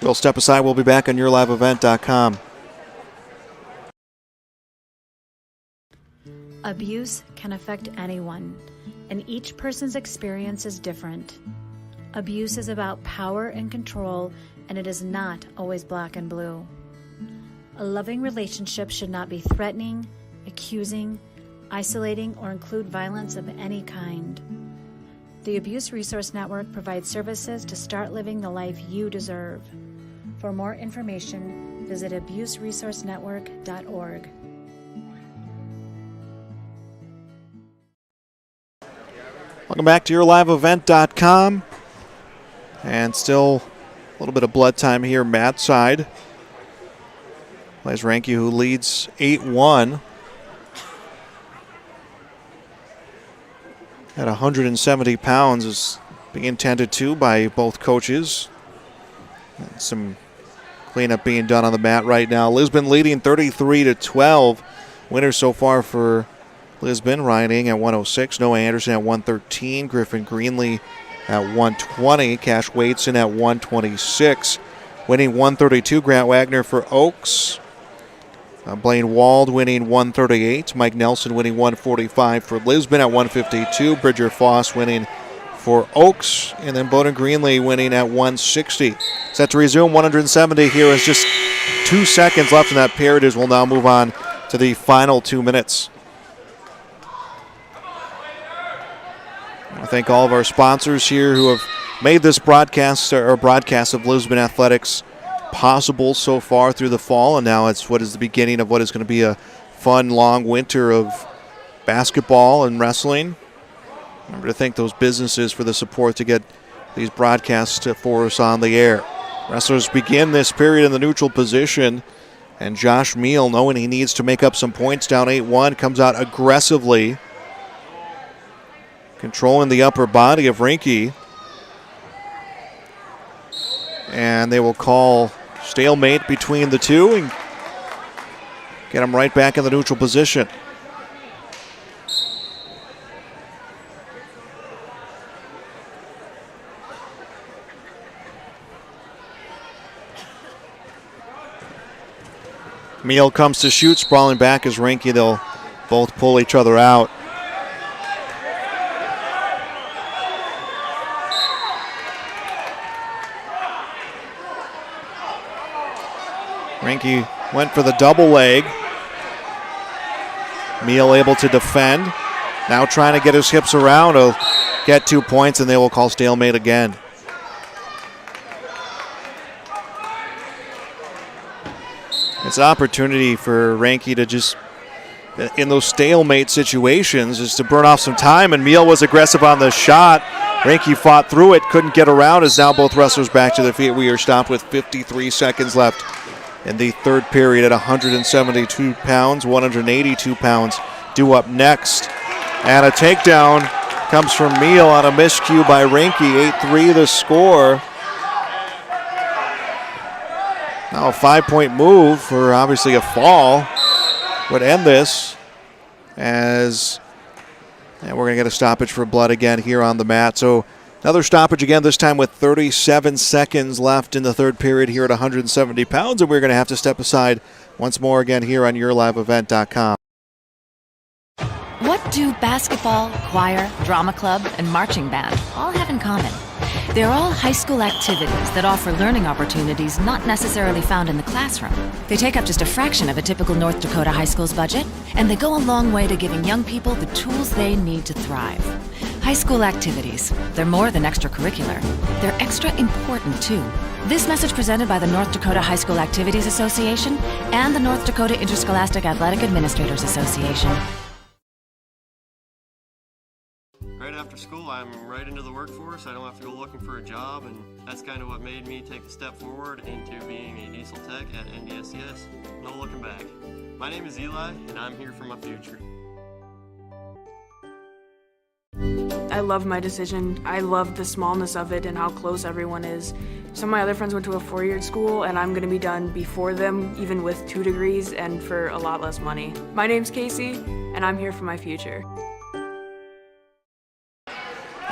We'll step aside. We'll be back on YourLiveEvent.com. Abuse can affect anyone, and each person's experience is different. Abuse is about power and control, and it is not always black and blue. A loving relationship should not be threatening, accusing, isolating, or include violence of any kind. The Abuse Resource Network provides services to start living the life you deserve. For more information, visit abuseresourcenetwork.org. Welcome back to YourLiveEvent.com. And still a little bit of blood time here, Matt's side. Blaze Ranke, who leads 8-1. at 170 pounds is being tended to by both coaches. And some cleanup being done on the mat right now. Lisbon leading 33-12. Winners so far for Lisbon, Ryan Ing at 106, Noah Anderson at 113, Griffin Greenlee at 120, Cash Waitson at 126. Winning 132, Grant Wagner for Oaks. Blaine Wald winning 138, Mike Nelson winning 145 for Lisbon at 152, Bridger Foss winning for Oaks, and then Bowden Greenlee winning at 160. Set to resume 170 here is just 2 seconds left in that period as we'll now move on to the final 2 minutes. I thank all of our sponsors here who have made this broadcast of Lisbon Athletics possible so far through the fall, and now it's what is the beginning of what is going to be a fun, long winter of basketball and wrestling. Remember to thank those businesses for the support to get these broadcasts for us on the air. Wrestlers begin this period in the neutral position, and Josh Meal, knowing he needs to make up some points down 8-1, comes out aggressively, controlling the upper body of Rinke. And they will call stalemate between the two and get him right back in the neutral position. Meal comes to shoot, sprawling back as Rinke. They'll both pull each other out. Rinke went for the double leg. Meal able to defend. Now trying to get his hips around. He'll get 2 points and they will call stalemate again. It's an opportunity for Rinke to just, in those stalemate situations, is to burn off some time, and Meal was aggressive on the shot. Rinke fought through it, couldn't get around, as now both wrestlers back to their feet. We are stopped with 53 seconds left in the third period at 172 pounds, 182 pounds due up next. And a takedown comes from Meal on a miscue by Rinke, 8-3 the score. Now a 5-point move for obviously a fall would end this, and we're going to get a stoppage for blood again here on the mat. So another stoppage again, this time with 37 seconds left in the third period here at 170 pounds, and we're going to have to step aside once more again here on YourLiveEvent.com. What do basketball, choir, drama club, and marching band all have in common? They're all high school activities that offer learning opportunities not necessarily found in the classroom. They take up just a fraction of a typical North Dakota high school's budget, and they go a long way to giving young people the tools they need to thrive. High school activities, they're more than extracurricular. They're extra important, too. This message presented by the North Dakota High School Activities Association and the North Dakota Interscholastic Athletic Administrators Association. Right after school, I'm right into the workforce. I don't have to go looking for a job, and that's kind of what made me take the step forward into being a diesel tech at NDSCS. No looking back. My name is Eli, and I'm here for my future. I love my decision. I love the smallness of it and how close everyone is. Some of my other friends went to a four-year school, and I'm going to be done before them, even with 2 degrees and for a lot less money. My name's Casey, and I'm here for my future.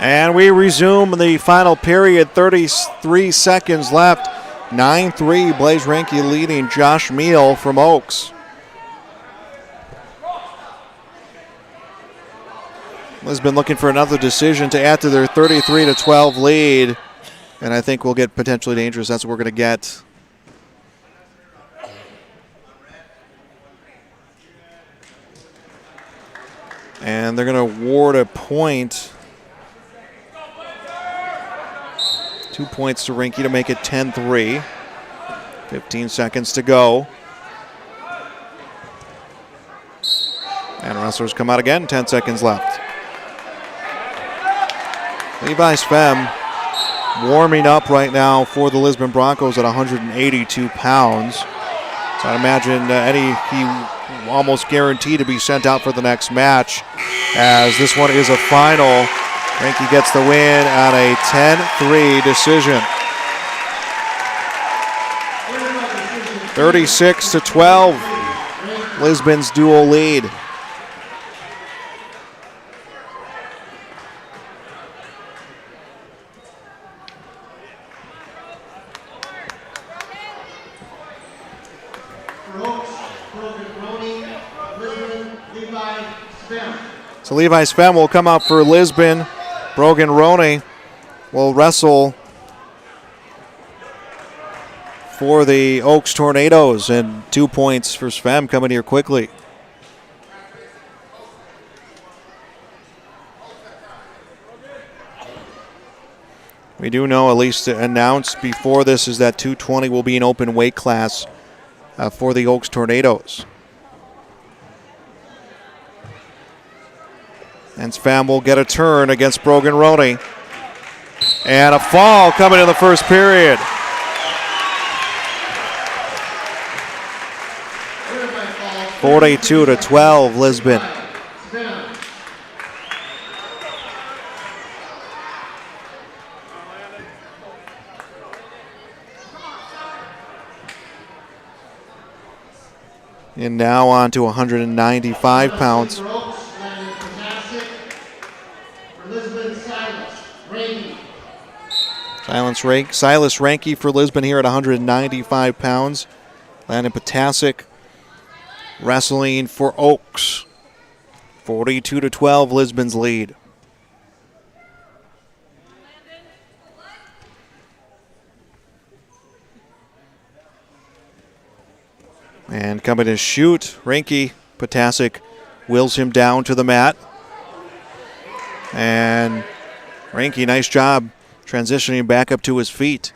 And we resume the final period, 33 seconds left. 9-3, Blaze Rinke leading Josh Meal from Oaks. Lisbon looking for another decision to add to their 33-12 lead. And I think we'll get potentially dangerous. That's what we're going to get. And they're going to award a point. 2 points to Rinke to make it 10-3. 15 seconds to go. And wrestlers come out again, 10 seconds left. Levi Svem warming up right now for the Lisbon Broncos at 182 pounds. So I imagine he almost guaranteed to be sent out for the next match as this one is a final. Ranky gets the win on a 10-3 decision. 36-12, Lisbon's dual lead. So Levi Sven will come out for Lisbon. Brogan Roney will wrestle for the Oaks Tornadoes, and 2 points for Sven coming here quickly. We do know, at least announced before this, is that 220 will be an open weight class for the Oaks Tornadoes. And Sven will get a turn against Brogan Roney. And a fall coming in the first period. (42-12) Lisbon. And now on to 195 pounds. Silas Ranky for Lisbon here at 195 pounds. Landon Potasic wrestling for Oaks. 42-12, Lisbon's lead. And coming to shoot, Ranky. Potasic wills him down to the mat. And Ranky, nice job transitioning back up to his feet.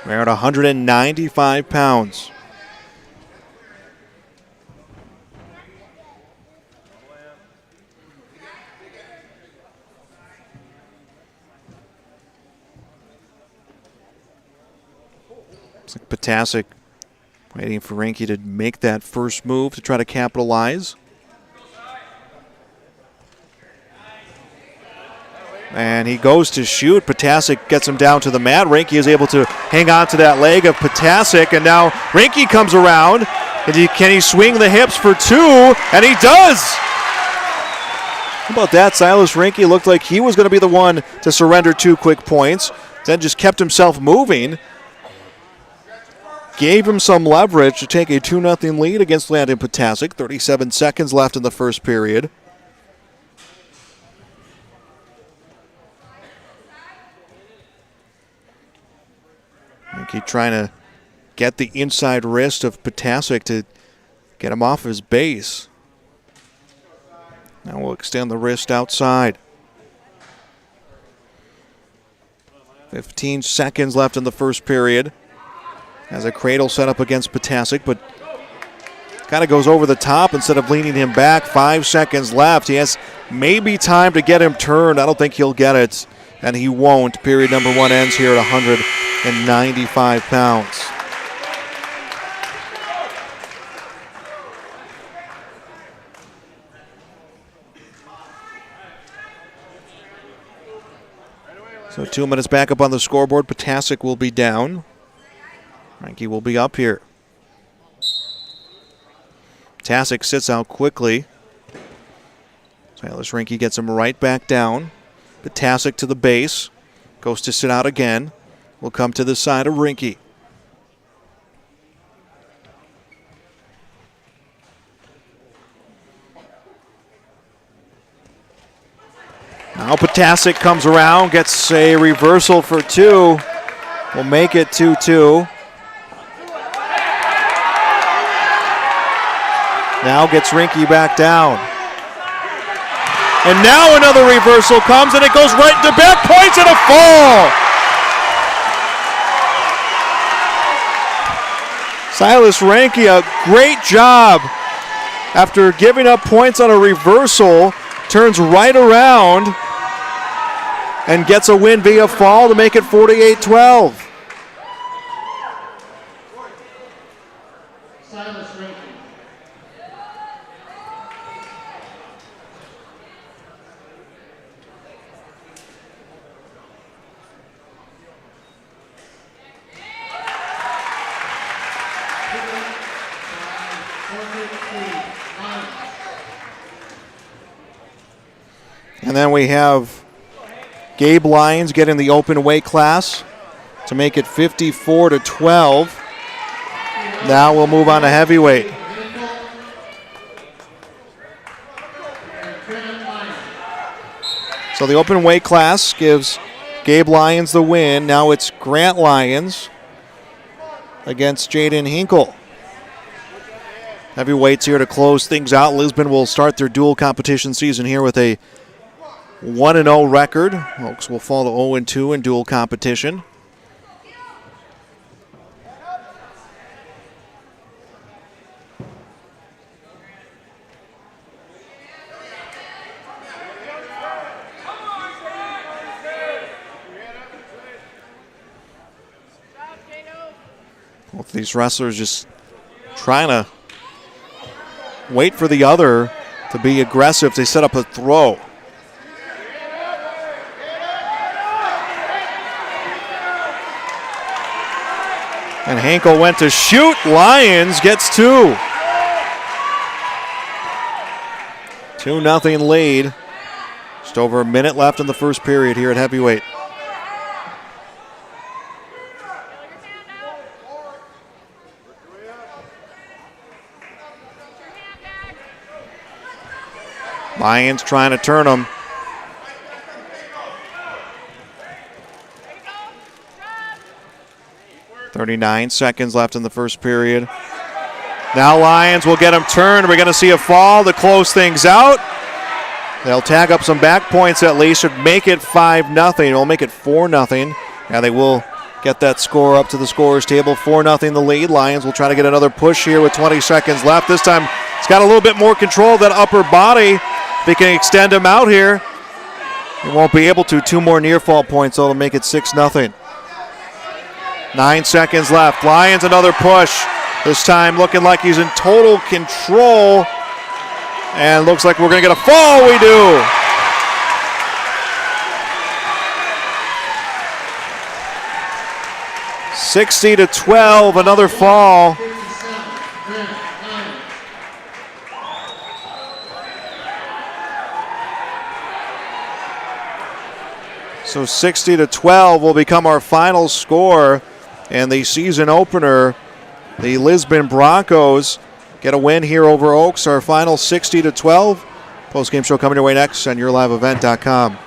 We're at 195 pounds. Looks like Potasic waiting for Ranky to make that first move to try to capitalize. And he goes to shoot. Potasic gets him down to the mat. Ranky is able to hang on to that leg of Potasic. And now Ranky comes around. And can he swing the hips for two? And he does! How about that? Silas Ranky looked like he was going to be the one to surrender 2 quick points. Then just kept himself moving. Gave him some leverage to take a 2-0 lead against Landon Potasic. 37 seconds left in the first period. Keep trying to get the inside wrist of Potasic to get him off his base. Now we'll extend the wrist outside. 15 seconds left in the first period. As a cradle set up against Potasic, but kind of goes over the top instead of leaning him back. 5 seconds left. He has maybe time to get him turned. I don't think he'll get it, and he won't. Period number 1 ends here at 195 pounds. So 2 minutes back up on the scoreboard. Potasic will be down. Ranky will be up here. Potasic sits out quickly. Silas Ranky gets him right back down. Potasic to the base. Goes to sit out again. Will come to the side of Ranky. Now Potasic comes around, gets a reversal for two. Will make it 2-2. Now gets Ranky back down. And now another reversal comes, and it goes right into back points and a fall. Silas Ranky, a great job. After giving up points on a reversal, turns right around and gets a win via fall to make it 48-12. And then we have Gabe Lyons getting the open weight class to make it 54-12. Now we'll move on to heavyweight. So the open weight class gives Gabe Lyons the win. Now it's Grant Lyons against Jaden Hinkle. Heavyweights here to close things out. Lisbon will start their dual competition season here with a 1-0 record. Oaks will fall to 0-2 in dual competition. Both these wrestlers just trying to wait for the other to be aggressive. They set up a throw. And Hinkle went to shoot. Lyons gets 2. 2-0 lead. Just over a minute left in the first period here at heavyweight. Lyons trying to turn them. .39 seconds left in the first period. Now Lyons will get him turned. We're going to see a fall to close things out. They'll tag up some back points at least. Should make it 5-0. We'll make it 4-0. Now they will get that score up to the scorer's table. 4-0 the lead. Lyons will try to get another push here with 20 seconds left. This time he's got a little bit more control of that upper body. They can extend him out here. He won't be able to. 2 more near fall points, so it'll make it 6-0. 9 seconds left. Lyons another push. This time looking like he's in total control. And looks like we're going to get a fall. We do. $60-12, another fall. So 60-12 will become our final score. And the season opener, the Lisbon Broncos get a win here over Oaks. Our final 60-12. Post-game show coming your way next on YourLiveEvent.com.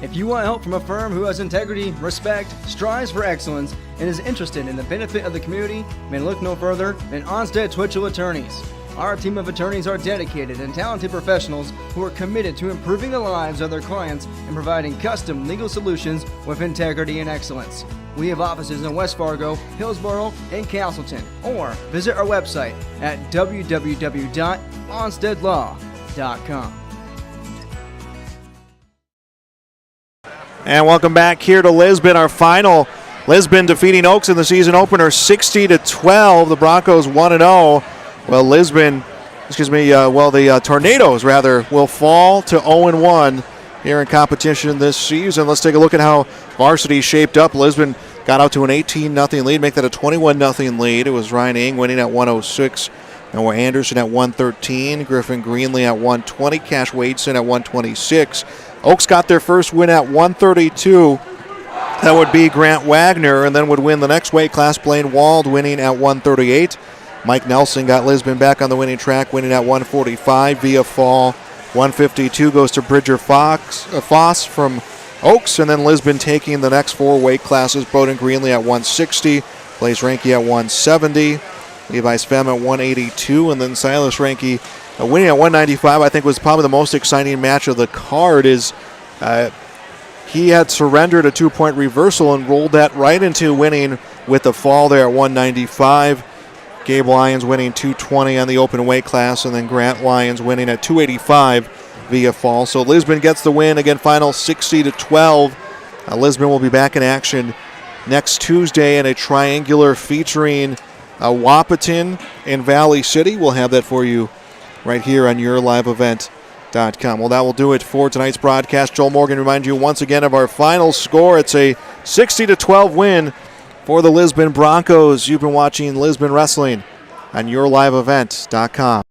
If you want help from a firm who has integrity, respect, strives for excellence, and is interested in the benefit of the community, then look no further than Onstead Twitchell Attorneys. Our team of attorneys are dedicated and talented professionals who are committed to improving the lives of their clients and providing custom legal solutions with integrity and excellence. We have offices in West Fargo, Hillsborough, and Castleton, or visit our website at www.onsteadlaw.com. And welcome back here to Lisbon. Our final, Lisbon defeating Oaks in the season opener 60-12. The Broncos 1-0. Well, the Tornadoes, rather, will fall to 0-1 here in competition this season. Let's take a look at how Varsity shaped up. Lisbon got out to an 18-0 lead, make that a 21-0 lead. It was Ryan Ing winning at 106, Noah Anderson at 113, Griffin Greenlee at 120, Cash Wadeson at 126. Oaks got their first win at 132. That would be Grant Wagner, and then would win the next weight class, Blaine Wald winning at 138. Mike Nelson got Lisbon back on the winning track, winning at 145 via fall. 152 goes to Bridger Foss from Oaks, and then Lisbon taking the next 4 weight classes. Bowden Greenlee at 160, Blaze Ranke at 170, Levi Svem at 182, and then Silas Ranke winning at 195. I think was probably the most exciting match of the card. Is he had surrendered a 2-point reversal and rolled that right into winning with the fall there at 195. Gabe Lyons winning 220 on the open weight class, and then Grant Lyons winning at 285 via fall. So Lisbon gets the win. Again, final 60-12. Lisbon will be back in action next Tuesday in a triangular featuring Wahpeton and Valley City. We'll have that for you right here on YourLiveEvent.com. Well, that will do it for tonight's broadcast. Joel Morgan reminds you once again of our final score. It's a 60-12 win for the Lisbon Broncos. You've been watching Lisbon Wrestling on yourliveevent.com.